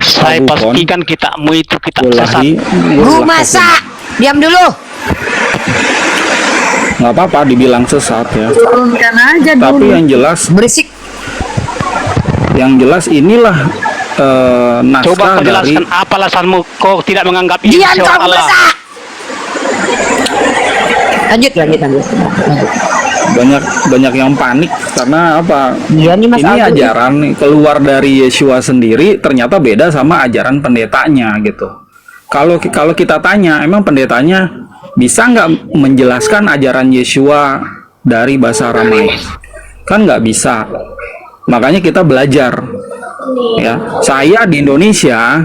Saya pastikan kitabmu itu kitab sesat. Bu masa diam dulu. Nggak apa-apa dibilang sesat ya. Turunkan aja dulu. Tapi yang jelas Berisik. inilah Coba naskah kau dari jelaskan apa alasanmu kau tidak menganggap ini Diam seorang kamu Allah. masa. Lanjut. banyak yang panik karena apa? Iya nih Mas Ini Aldo. ajaran keluar dari Yeshua sendiri ternyata beda sama ajaran pendetanya gitu. Kalau kita tanya, emang pendetanya bisa nggak menjelaskan ajaran Yeshua dari bahasa Aramaik? Kan nggak bisa. Makanya kita belajar. Ya, saya di Indonesia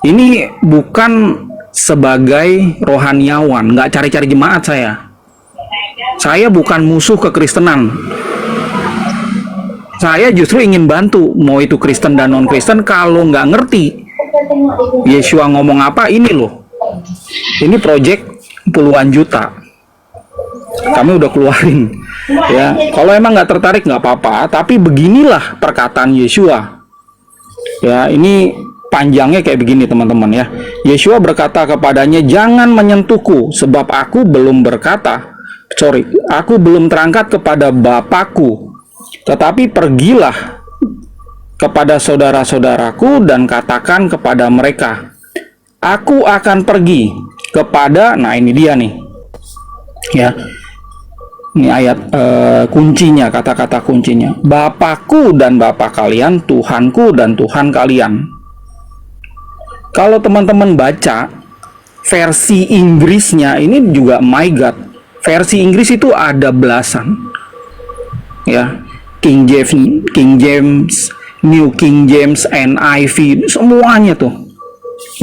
ini bukan sebagai rohaniawan, nggak cari-cari jemaat saya. Saya bukan musuh kekristenan. Saya justru ingin bantu, mau itu Kristen dan non-Kristen. Kalau nggak ngerti Yeshua ngomong apa, ini loh. Ini project puluhan juta. Kami udah keluarin. Ya, kalau emang nggak tertarik nggak apa-apa. Tapi beginilah perkataan Yeshua. Ya, ini panjangnya kayak begini teman-teman ya. Yeshua berkata kepadanya, jangan menyentuhku, sebab aku belum terangkat kepada Bapakku. Tetapi pergilah kepada saudara-saudaraku dan katakan kepada mereka, aku akan pergi kepada, nah ini dia nih. Ya. Ini ayat kuncinya, kata-kata kuncinya. Bapakku dan Bapak kalian, Tuhanku dan Tuhan kalian. Kalau teman-teman baca versi Inggrisnya ini juga my God. Versi Inggris itu ada belasan. Ya. King James, New King James, NIV, semuanya tuh.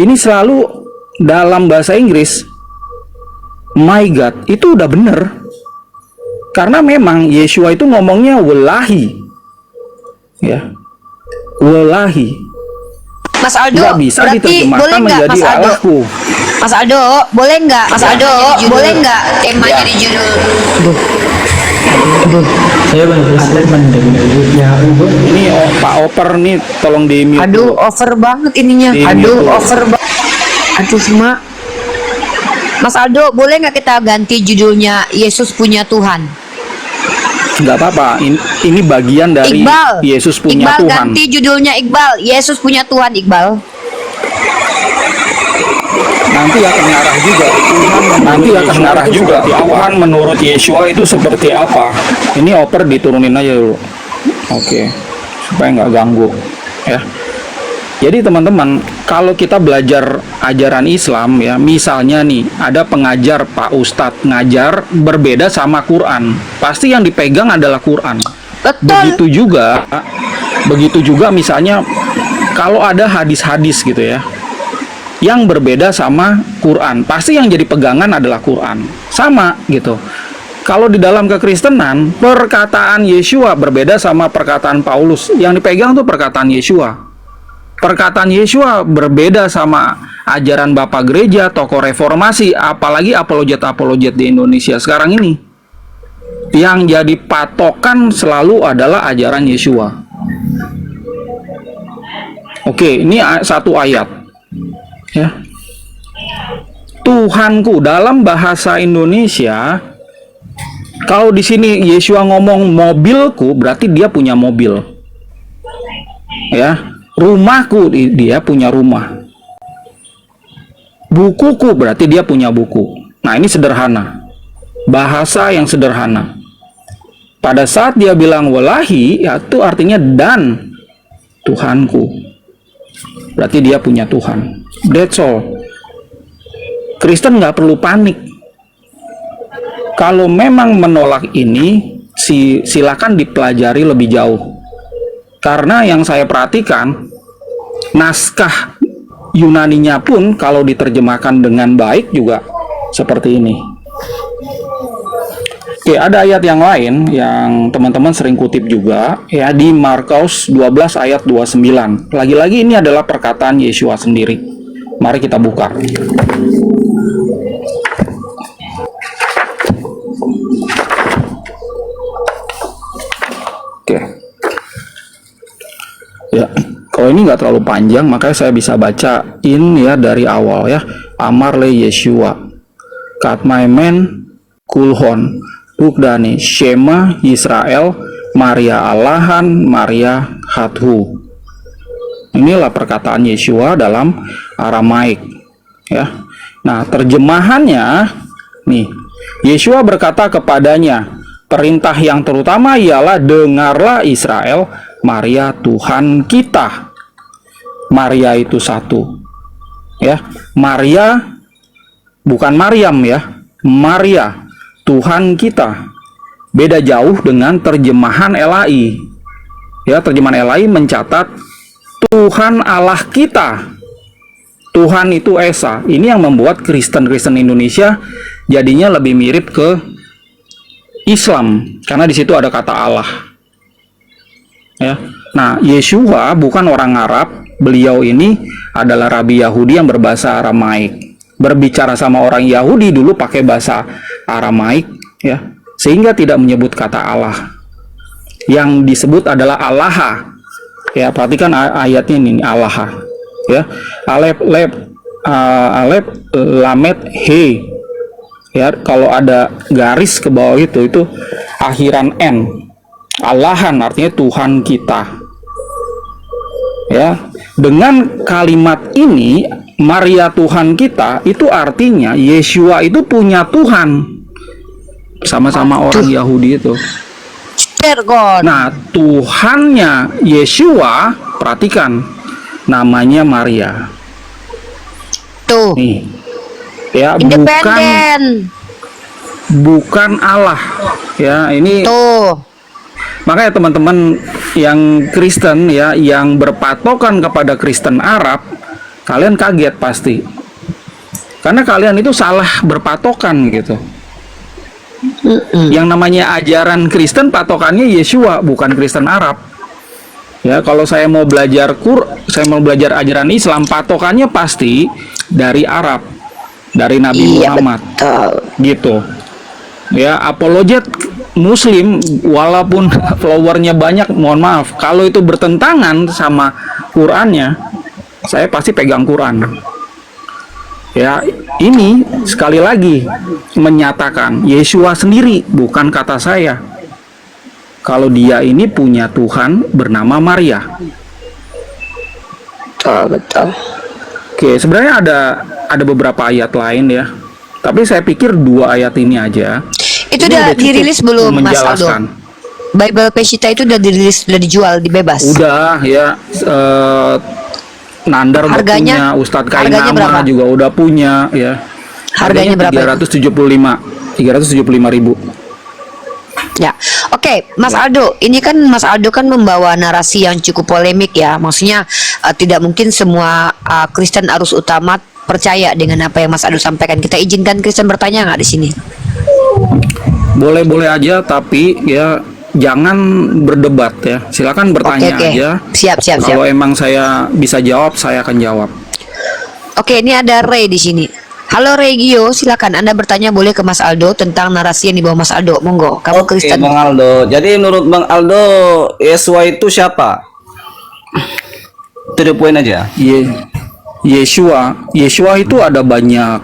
Ini selalu dalam bahasa Inggris. My God, itu udah bener. Karena memang Yeshua itu ngomongnya welahi. Ya. Welahi. Mas Aldo, Nggak bisa berarti diterjemahkan boleh nggak menjadi Mas Aldo? Allahku. Mas Aldo, boleh nggak? Mas Aldo, boleh nggak tema jadi judul? Ini Pak Oper nih tolong di mute. Aduh, over banget ininya. Di Aduh, mute. over banget. Aduh, semua. Mas Aldo, boleh nggak kita ganti judulnya Yesus punya Tuhan? Nggak apa-apa. Ini bagian dari Iqbal. Yesus punya Iqbal, Tuhan. ganti judulnya Iqbal. Yesus punya Tuhan, Iqbal. Nanti akan ngarah juga. Tuhan menurut Yeshua itu seperti apa? Ini Oper diturunin aja dulu. Oke. Supaya nggak ganggu. Ya. Jadi teman-teman, kalau kita belajar ajaran Islam ya, misalnya nih ada pengajar Pak Ustadz ngajar berbeda sama Quran, pasti yang dipegang adalah Quran. Betul. Begitu juga misalnya kalau ada hadis-hadis gitu ya yang berbeda sama Quran, pasti yang jadi pegangan adalah Quran. Sama gitu. Kalau di dalam kekristenan, perkataan Yeshua berbeda sama perkataan Paulus. Yang dipegang tuh perkataan Yeshua. Perkataan Yeshua berbeda sama ajaran Bapak Gereja, tokoh reformasi, apalagi apologet-apologet di Indonesia sekarang ini. Yang jadi patokan selalu adalah ajaran Yeshua. Oke, ini satu ayat. Ya. Tuhanku dalam bahasa Indonesia, kalau di sini Yeshua ngomong mobilku, berarti dia punya mobil. Ya, rumahku, dia punya rumah. Bukuku, berarti dia punya buku. Nah, ini sederhana. Bahasa yang sederhana. Pada saat dia bilang walahi, itu artinya dan Tuhanku. Berarti dia punya Tuhan. That's all. Kristen nggak perlu panik. Kalau memang menolak ini, silakan dipelajari lebih jauh. Karena yang saya perhatikan, naskah Yunaninya pun kalau diterjemahkan dengan baik juga seperti ini. Oke, ada ayat yang lain yang teman-teman sering kutip juga, ya, di Markus 12 ayat 29. Lagi-lagi ini adalah perkataan Yeshua sendiri. Mari kita buka. Oke. Ya, kalau ini nggak terlalu panjang, makanya saya bisa bacain ya dari awal ya. Amar le Yeshua, Katmaimen Kulhon, Ukdani, Shema Yisrael, Maria Allahan, Maria Hathu. Inilah perkataan Yeshua dalam Aramaik. Ya. Nah, terjemahannya nih, Yeshua berkata kepadanya, perintah yang terutama ialah dengarlah Israel, Maria Tuhan kita. Maria itu satu. Ya, Maria bukan Maryam ya. Maria Tuhan kita. Beda jauh dengan terjemahan LAI. Ya, terjemahan LAI mencatat Tuhan Allah kita. Tuhan itu Esa. Ini yang membuat Kristen-Kristen Indonesia jadinya lebih mirip ke Islam, karena di situ ada kata Allah. Ya. Nah, Yeshua bukan orang Arab. Beliau ini adalah rabi Yahudi yang berbahasa Aramaik. Berbicara sama orang Yahudi dulu pakai bahasa Aramaik, ya, sehingga tidak menyebut kata Allah. Yang disebut adalah Allah. Ya, perhatikan ayatnya ini, Allah. Ya, Alef Lamet He. Ya, kalau ada garis ke bawah itu akhiran N. Allahan artinya Tuhan kita. Ya, dengan kalimat ini Maria Tuhan kita itu artinya Yeshua itu punya Tuhan. Sama-sama orang Yahudi itu. Nah, Tuhannya Yeshua, perhatikan, namanya Maria. Tuh. Nih. Ya, bukan Allah. Ya, ini Tuh. makanya teman-teman yang Kristen ya, yang berpatokan kepada Kristen Arab, kalian kaget pasti. Karena kalian itu salah berpatokan gitu. Yang namanya ajaran Kristen patokannya Yeshua, bukan Kristen Arab. Ya, kalau saya mau belajar saya mau belajar ajaran Islam, patokannya pasti dari Arab, dari Nabi Muhammad. Betul. Gitu. Ya, apologet Muslim walaupun followernya banyak, mohon maaf, kalau itu bertentangan sama Qurannya, saya pasti pegang Quran. Ya, ini sekali lagi menyatakan Yeshua sendiri, bukan kata saya. Kalau dia ini punya Tuhan bernama Maria. Betul. Oke, sebenarnya ada beberapa ayat lain ya. Tapi saya pikir 2 ayat ini aja. Itu ini udah dirilis belum, Mas Aldo? menjelaskan. Bible Pesita itu udah dirilis, udah dijual, dibebas. Udah ya. Nandar udah punya, Ustadz Kainama juga udah punya ya. Harganya berapa? 375.000. Ya, oke, Mas Aldo. Ini kan Mas Aldo kan membawa narasi yang cukup polemik ya. Maksudnya tidak mungkin semua Kristen arus utama percaya dengan apa yang Mas Aldo sampaikan. Kita izinkan Kristen bertanya nggak di sini? Boleh-boleh aja, tapi ya jangan berdebat ya. Silakan bertanya Oke. aja. Siap. Kalau emang saya bisa jawab, saya akan jawab. Oke, ini ada Ray di sini. Halo Regio, silakan Anda bertanya boleh ke Mas Aldo tentang narasi yang dibawa Mas Aldo. Monggo, kamu Oke, Kristen. Bang Aldo. Jadi menurut Bang Aldo, Yesua itu siapa? To the point aja. Yeshua itu ada banyak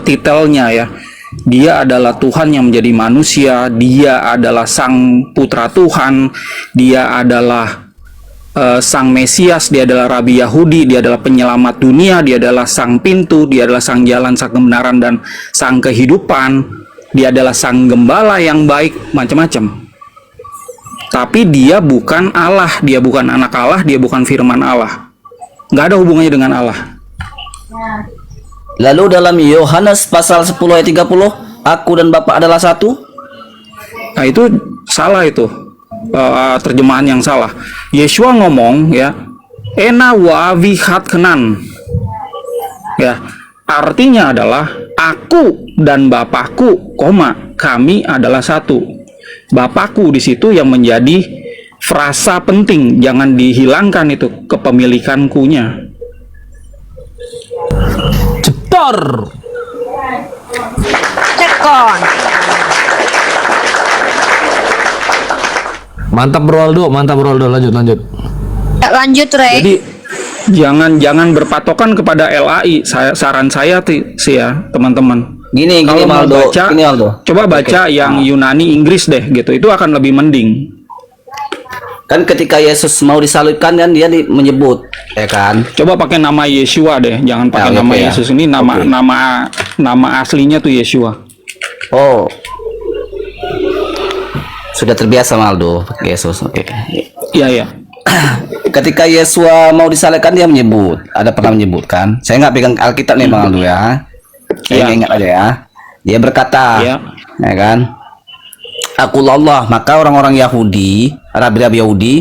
titelnya ya. Dia adalah Tuhan yang menjadi manusia, dia adalah Sang Putra Tuhan, dia adalah Sang Mesias, dia adalah Rabi Yahudi, dia adalah penyelamat dunia, dia adalah Sang Pintu, dia adalah Sang Jalan, Sang Kebenaran, dan Sang Kehidupan, dia adalah Sang Gembala yang baik, macam-macam. Tapi dia bukan Allah, dia bukan anak Allah, dia bukan firman Allah. Nggak ada hubungannya dengan Allah. Lalu dalam Yohanes pasal 10 ayat 30, aku dan Bapa adalah satu. Nah itu salah itu. Terjemahan yang salah. Yeshua ngomong ya, ena wa vihat kenan. Ya, artinya adalah aku dan Bapakku, kami adalah satu. Bapakku di situ yang menjadi frasa penting, jangan dihilangkan itu kepemilikankunya. Cetor. Cekon. Mantap Bro Aldo, lanjut. Ya, lanjut Ray. Jadi jangan berpatokan kepada LAI. Saran saya sih ya teman-teman. Gini Kalau mau Aldo, baca, gini Aldo. coba baca yang Yunani Inggris deh gitu. Itu akan lebih mending. Kan ketika Yesus mau disalibkan kan dia menyebut, ya kan? Coba pakai nama Yeshua deh, jangan pakai Ya, nama oke, ya. Yesus. Ini nama Oke. nama aslinya tuh Yeshua. Oh. Sudah terbiasa Aldo pakai Yesus. Oke. Iya. Ketika Yesus mau disalibkan dia menyebut, ada pernah menyebutkan. Saya nggak pegang Alkitab nih Bang Aldo ya. Saya Iya. ingat aja ya. Dia berkata, Iya. ya kan? Akulallah, maka orang-orang Yahudi, Rabi-Rabi Yahudi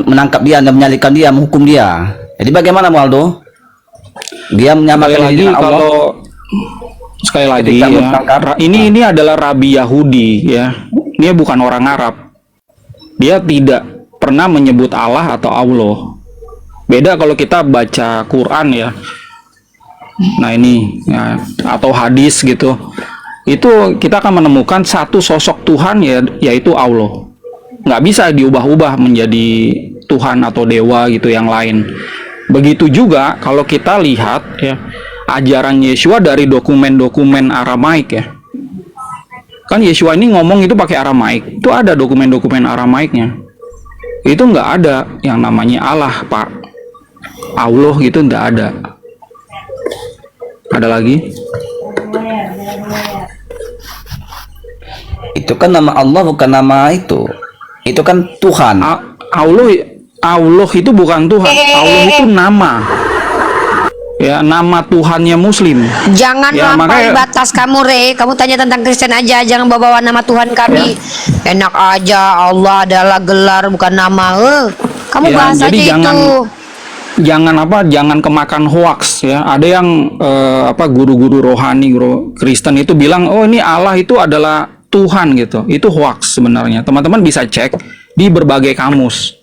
menangkap dia dan menyalibkan dia, menghukum dia. Jadi bagaimana Bang Aldo? Dia menyamakan Sekali lagi diri dengan Allah. kalau sekali lagi Ketika ya, menangkap. ini adalah Rabi Yahudi ya. Dia bukan orang Arab. Dia tidak pernah menyebut Allah atau Allah. Beda kalau kita baca Quran ya. Nah ini ya, atau hadis gitu. Itu kita akan menemukan satu sosok Tuhan ya, yaitu Allah. Nggak bisa diubah-ubah menjadi Tuhan atau dewa gitu yang lain. Begitu juga kalau kita lihat ya ajaran Yeshua dari dokumen-dokumen Aramaik ya. Kan Yeshua ini ngomong itu pakai Aramaik. Itu ada dokumen-dokumen Aramaiknya. Itu nggak ada yang namanya Allah, Pak. Allah gitu nggak ada. Ada lagi? Itu kan nama Allah bukan nama itu. Itu kan Tuhan. Allah itu bukan Tuhan. Allah itu nama. Ya, nama Tuhannya Muslim. Jangan Ya, melampaui makanya- batas kamu, Re. Kamu tanya tentang Kristen aja, jangan bawa nama Tuhan kami. Enak aja, Allah adalah gelar bukan nama. Kamu Ya, bahas jadi aja jangan kemakan hoax ya. Ada yang guru-guru rohani, guru Kristen itu bilang, "Oh, ini Allah itu adalah Tuhan," gitu. Itu hoax sebenarnya. Teman-teman bisa cek di berbagai kamus.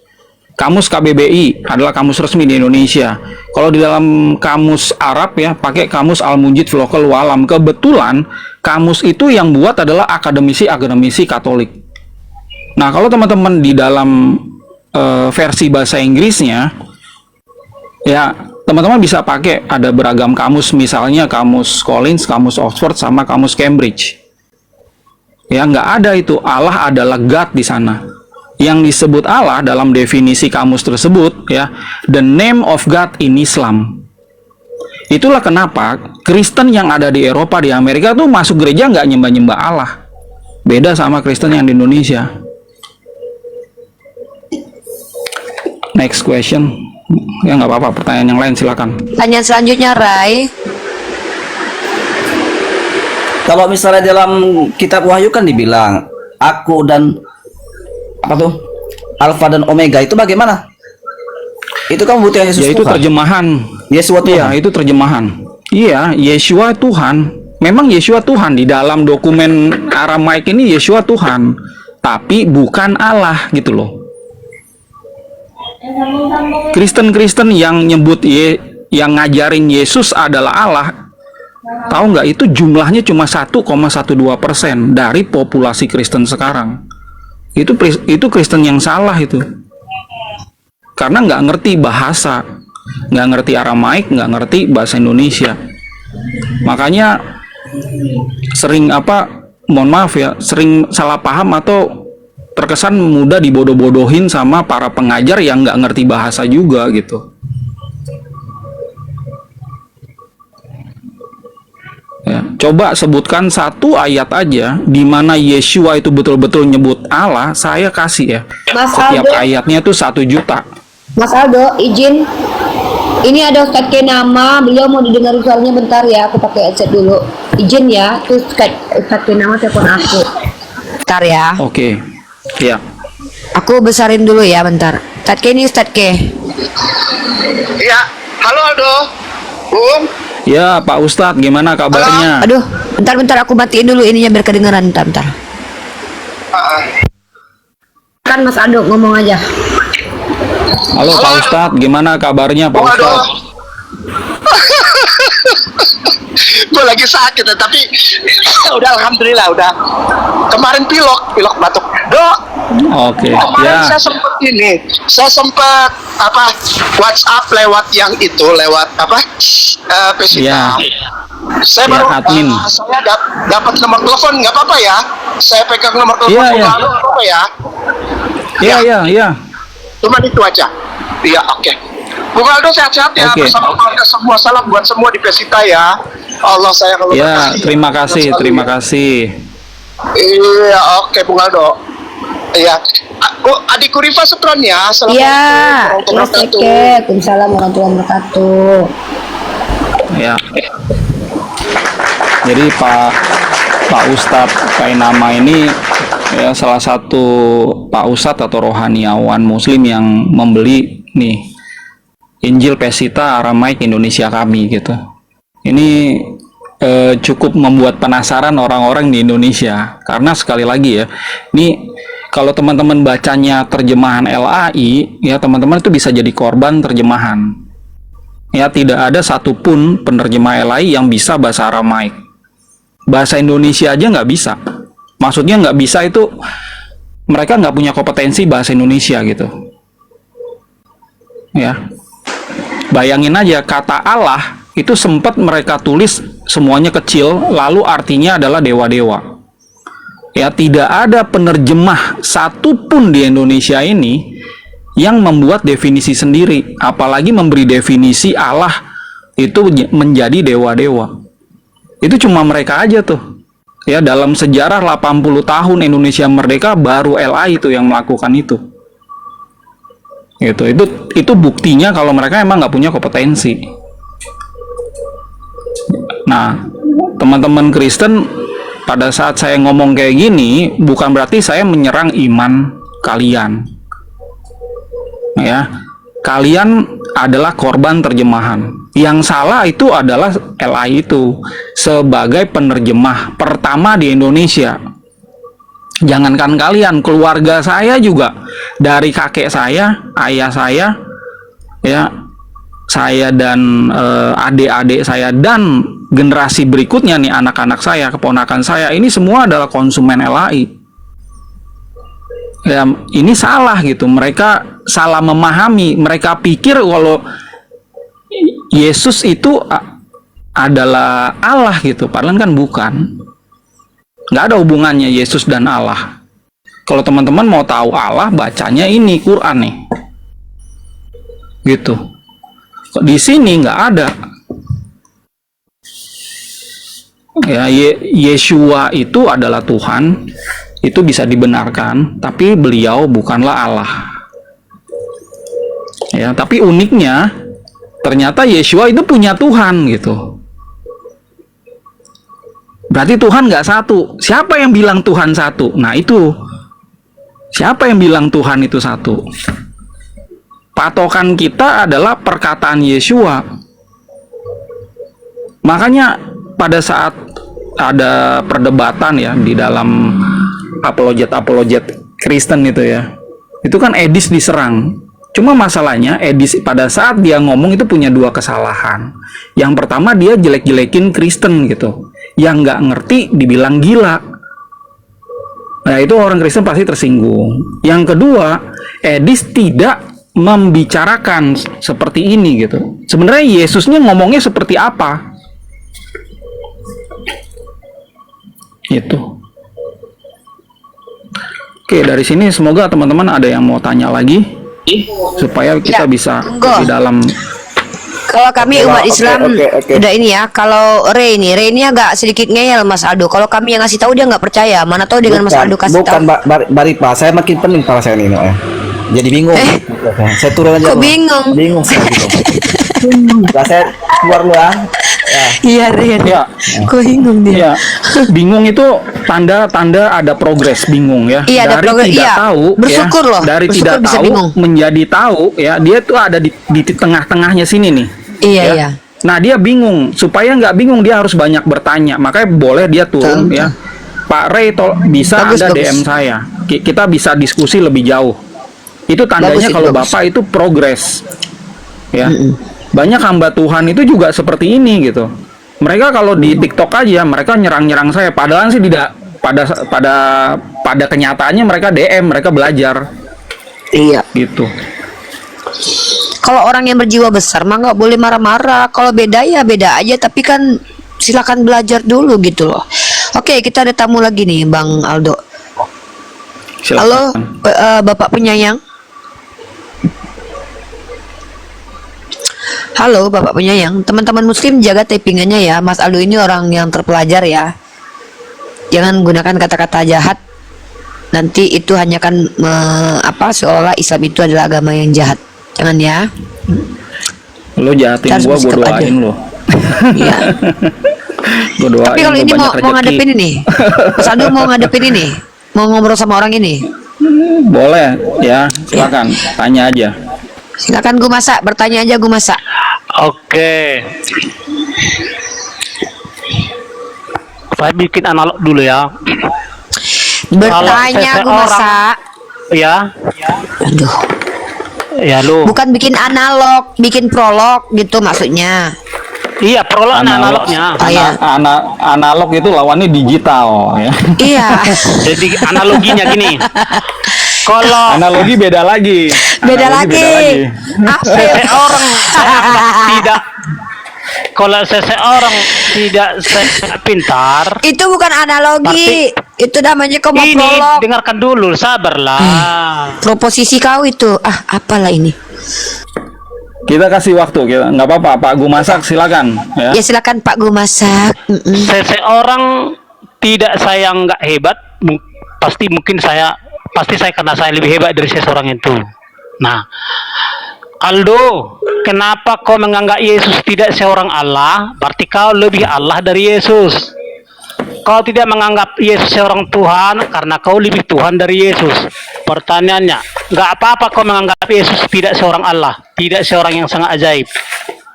Kamus KBBI adalah kamus resmi di Indonesia. Kalau di dalam kamus Arab ya, pakai kamus Al-Munjid Lokal Walam. Kebetulan kamus itu yang buat adalah akademisi Katolik. Nah, kalau teman-teman di dalam versi bahasa Inggrisnya, ya teman-teman bisa pakai ada beragam kamus, misalnya kamus Collins, kamus Oxford, sama kamus Cambridge. Ya, nggak ada itu Allah adalah God di sana. Yang disebut Allah dalam definisi kamus tersebut ya, the name of God in Islam. Itulah kenapa Kristen yang ada di Eropa, di Amerika tuh masuk gereja nggak nyembah-nyembah Allah. Beda sama Kristen yang di Indonesia. Next question. Ya nggak apa-apa, pertanyaan yang lain silakan. Tanya selanjutnya, Rai. Kalau misalnya dalam kitab Wahyu kan dibilang aku dan apa tuh Alfa dan Omega, itu bagaimana? Itu kan buktinya Yesus Ya itu Tuhan. terjemahan. Yesua Tuhan. Iya, itu terjemahan. Iya, Yeshua Tuhan. Memang Yeshua Tuhan, di dalam dokumen Aramaik ini Yeshua Tuhan, tapi bukan Allah gitu loh. Kristen-Kristen yang nyebut yang ngajarin Yesus adalah Allah, tahu nggak, itu jumlahnya cuma 1,12% dari populasi Kristen sekarang. Itu Kristen yang salah itu. Karena nggak ngerti bahasa, nggak ngerti Aramaik, nggak ngerti bahasa Indonesia. Makanya sering mohon maaf ya, sering salah paham atau terkesan mudah dibodoh-bodohin sama para pengajar yang nggak ngerti bahasa juga gitu. Ya, coba sebutkan satu ayat aja di mana Yeshua itu betul-betul nyebut Allah, saya kasih ya. Mas Setiap Aldo. ayatnya tuh 1 juta. Mas Aldo, izin. Ini ada Ustadz K nama, beliau mau didengar suaranya bentar ya, aku pakai headset dulu. Izin ya, terus Ustadz K nama telepon aku. Bentar ya. Oke. Ya. Aku besarin dulu ya bentar. Ustadz K ini Ustadz K. Iya, halo Aldo, Bung. Ya, Pak Ustadz, gimana kabarnya? Aduh, bentar aku matiin dulu ininya biar kedengeran, bentar. Kan Mas Aldo ngomong aja. Halo Pak Ustadz, gimana kabarnya Pak Ustadz? Gue lagi sakit, tapi udah alhamdulillah udah. Kemarin pilok batuk. Dok, Oke, kemarin ya. saya sempat WhatsApp lewat yang itu, lewat Pesita. Ya. Saya Ya, baru admin. saya dapat nomor telepon, nggak apa-apa ya? Saya pegang nomor telepon Iya, iya. nggak apa-apa ya? Iya. Cuma itu aja. Iya, oke. Bung Aldo sehat-sehat ya, Oke. bersama keluarga semua. Salam buat semua di Pesita ya. Allah saya kalau Ya, terima kasih. Iya, oke Bung Aldo. Iya. Adikku Rifa Setron ya. Assalamualaikum Iya, warahmatullahi Mas wabarakatuh. Eke, Waalaikumsalam warahmatullahi wabarakatuh. Ya. Jadi Pak Ustadz Kainama ini ya salah satu Pak Ustadz atau rohaniawan Muslim yang membeli nih Injil Pesita Aramaik Indonesia kami gitu. Ini cukup membuat penasaran orang-orang di Indonesia, karena sekali lagi ya, ini kalau teman-teman bacanya terjemahan LAI ya, teman-teman itu bisa jadi korban terjemahan. Ya, tidak ada satupun penerjemah LAI yang bisa bahasa Aramaik. Bahasa Indonesia aja nggak bisa. Maksudnya nggak bisa itu mereka nggak punya kompetensi bahasa Indonesia gitu. Ya, bayangin aja, kata Allah itu sempat mereka tulis semuanya kecil, lalu artinya adalah dewa-dewa. Ya, tidak ada penerjemah satupun di Indonesia ini yang membuat definisi sendiri, apalagi memberi definisi Allah itu menjadi dewa-dewa. Itu cuma mereka aja tuh. Ya, dalam sejarah 80 tahun Indonesia merdeka baru LA itu yang melakukan itu. Itu buktinya kalau mereka emang nggak punya kompetensi. Nah, teman-teman Kristen, pada saat saya ngomong kayak gini, bukan berarti saya menyerang iman kalian. Ya, kalian adalah korban terjemahan. Yang salah itu adalah LAI itu sebagai penerjemah pertama di Indonesia. Jangankan kalian, keluarga saya juga, dari kakek saya, ayah saya, ya, saya dan adik-adik saya dan generasi berikutnya nih, anak-anak saya, keponakan saya, ini semua adalah konsumen LAI. Ya, ini salah gitu. Mereka salah memahami. Mereka pikir kalau Yesus itu adalah Allah gitu, padahal kan bukan. Nggak ada hubungannya Yesus dan Allah. Kalau teman-teman mau tahu Allah, bacanya ini Quran nih, gitu. Di sini nggak ada. Ya, Yeshua itu adalah Tuhan, itu bisa dibenarkan, tapi beliau bukanlah Allah. Ya, tapi uniknya ternyata Yeshua itu punya Tuhan gitu. Berarti Tuhan nggak satu. Siapa yang bilang Tuhan satu? Nah itu, siapa yang bilang Tuhan itu satu? Patokan kita adalah perkataan Yeshua. Makanya pada saat ada perdebatan ya di dalam apologet Kristen itu ya, itu kan Edis diserang. Cuma masalahnya Edis pada saat dia ngomong itu punya dua kesalahan. Yang pertama, dia jelek-jelekin Kristen gitu, yang nggak ngerti dibilang gila. Nah itu orang Kristen pasti tersinggung. Yang kedua, Edis tidak membicarakan seperti ini gitu. Sebenarnya Yesusnya ngomongnya seperti apa? Itu. Oke, dari sini semoga teman-teman ada yang mau tanya lagi supaya kita bisa di dalam. Kalau kami umat Islam udah ini ya. Kalau Ray ini agak sedikit ngeyel Mas Aldo. Kalau kami yang ngasih tahu dia nggak percaya. Mana tahu dengan Mas Aldo kasih tahu. Bukan Baripa, saya makin pening kepala saya ini. Jadi bingung. Saya turun aja. Kok bingung? Bingung saya. Saya keluar lu ya. Iya, Ya. Kok bingung dia? Ya, bingung itu tanda-tanda ada progres, bingung ya. Iya, ada dari progres, tidak iya. tahu Bersyukur ya, loh. dari Bersyukur tidak bisa tahu bingung. menjadi tahu ya, dia tuh ada di tengah-tengahnya sini nih. Iya, ya. iya. Nah, dia bingung. Supaya nggak bingung dia harus banyak bertanya. Makanya boleh dia turun ya. Pak Ray bisa Bagus, Anda bagus. DM saya. Kita bisa diskusi lebih jauh. Itu tandanya Bagus, kalau bagus. Bapak itu progres. Ya. Banyak hamba Tuhan itu juga seperti ini gitu. Mereka kalau di TikTok aja mereka nyerang-nyerang saya, padahal sih tidak pada kenyataannya mereka DM, mereka belajar. Iya. Gitu. Kalau orang yang berjiwa besar mah nggak boleh marah-marah. Kalau beda ya beda aja. Tapi kan silakan belajar dulu gitu loh. Oke, kita ada tamu lagi nih, Bang Aldo. Silakan. Halo, Bapak penyayang. Halo, Bapak penyayang. Teman-teman Muslim jaga typingannya ya. Mas Aldo ini orang yang terpelajar ya. Jangan gunakan kata-kata jahat. Nanti itu hanya akan seolah Islam itu adalah agama yang jahat. Jangan ya. Lo jahatin Kita harus gua bersikap doain adil. lo. Iya. Gua doain. Tapi kalau lo ini banyak mau rezeki. ngadepin ini, Mas Aldo mau ngadepin ini, mau ngobrol sama orang ini, Boleh ya, silakan tanya aja. silakan gue masak, bertanya aja gue masak. Oke. Saya bikin analog dulu ya. Bertanya gue seseorang- masak. Ya. Aduh. Ya lu. Bukan bikin analog, bikin prolog gitu maksudnya. Iya, prolog analognya. Oh, iya. Analog itu lawannya digital ya. Iya. Jadi analoginya gini. Kalau Analogi beda lagi. Beda Analogi lagi. Apa? seseorang saya anggap tidak, kalau seseorang tidak pintar, Itu bukan analogi. Itu namanya kau mau ini prolog. dengarkan dulu, sabarlah. Proposisi kau itu. Apalah ini. Kita kasih waktu, kita nggak apa-apa. Pak Gu masak, silakan ya. Ya silakan Pak gue masak. Seseorang tidak saya nggak hebat, pasti saya karena saya lebih hebat dari seseorang itu. Nah, Aldo, kenapa kau menganggap Yesus tidak seorang Allah? Berarti kau lebih Allah dari Yesus. Kau tidak menganggap Yesus seorang Tuhan karena kau lebih Tuhan dari Yesus. Pertanyaannya, nggak apa-apa kau menganggap Yesus tidak seorang Allah, tidak seorang yang sangat ajaib.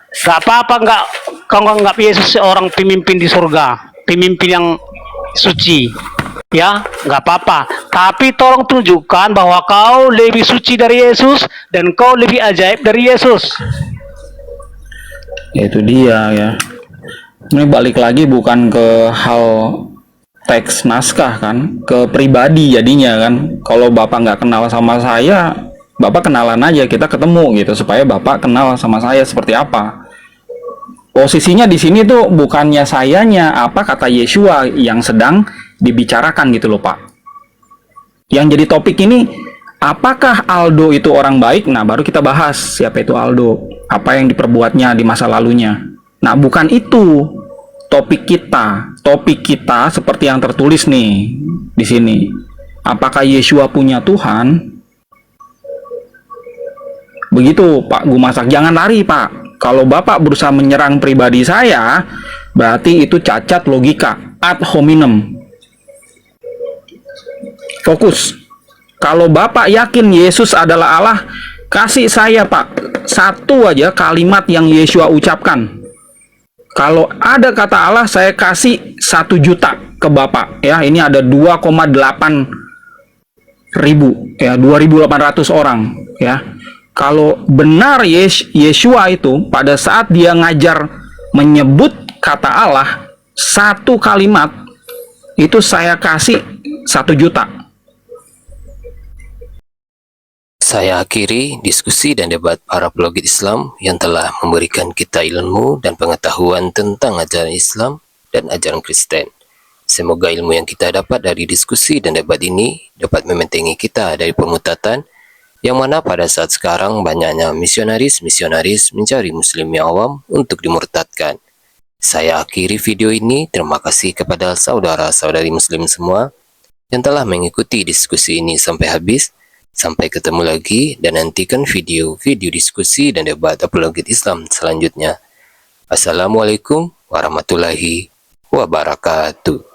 Nggak apa-apa nggak kau menganggap Yesus seorang pemimpin di surga, pemimpin yang suci. Ya, nggak apa-apa. Tapi tolong tunjukkan bahwa kau lebih suci dari Yesus dan kau lebih ajaib dari Yesus. Ya, itu dia ya. Ini balik lagi bukan ke hal teks naskah kan, ke pribadi jadinya kan. Kalau Bapak nggak kenal sama saya, Bapak kenalan aja, kita ketemu gitu supaya Bapak kenal sama saya seperti apa. Posisinya di sini tuh bukannya sayanya, apa kata Yeshua yang sedang dibicarakan gitu loh Pak. Yang jadi topik ini, apakah Aldo itu orang baik? Nah baru kita bahas siapa itu Aldo, apa yang diperbuatnya di masa lalunya. Nah bukan itu topik kita. Topik kita seperti yang tertulis nih di sini. Apakah Yeshua punya Tuhan? Begitu Pak Gu masak. Jangan lari Pak. Kalau Bapak berusaha menyerang pribadi saya, Berarti itu cacat logika, ad hominem. Fokus. Kalau Bapak yakin Yesus adalah Allah, kasih saya Pak satu aja kalimat yang Yeshua ucapkan. Kalau ada kata Allah, saya kasih 1 juta ke Bapak. Ya, ini ada 2,8 ribu, ya 2.800 orang. Ya, kalau benar Yeshua itu pada saat dia ngajar menyebut kata Allah satu kalimat, itu saya kasih 1 juta. Saya akhiri diskusi dan debat para apologet Islam yang telah memberikan kita ilmu dan pengetahuan tentang ajaran Islam dan ajaran Kristen. Semoga ilmu yang kita dapat dari diskusi dan debat ini dapat membentengi kita dari pemutatan yang mana pada saat sekarang banyaknya misionaris-misionaris mencari muslim yang awam untuk dimurtadkan. Saya akhiri video ini. Terima kasih kepada saudara-saudari muslim semua yang telah mengikuti diskusi ini sampai habis. Sampai ketemu lagi dan nantikan video-video diskusi dan debat apologet Islam selanjutnya. Assalamualaikum warahmatullahi wabarakatuh.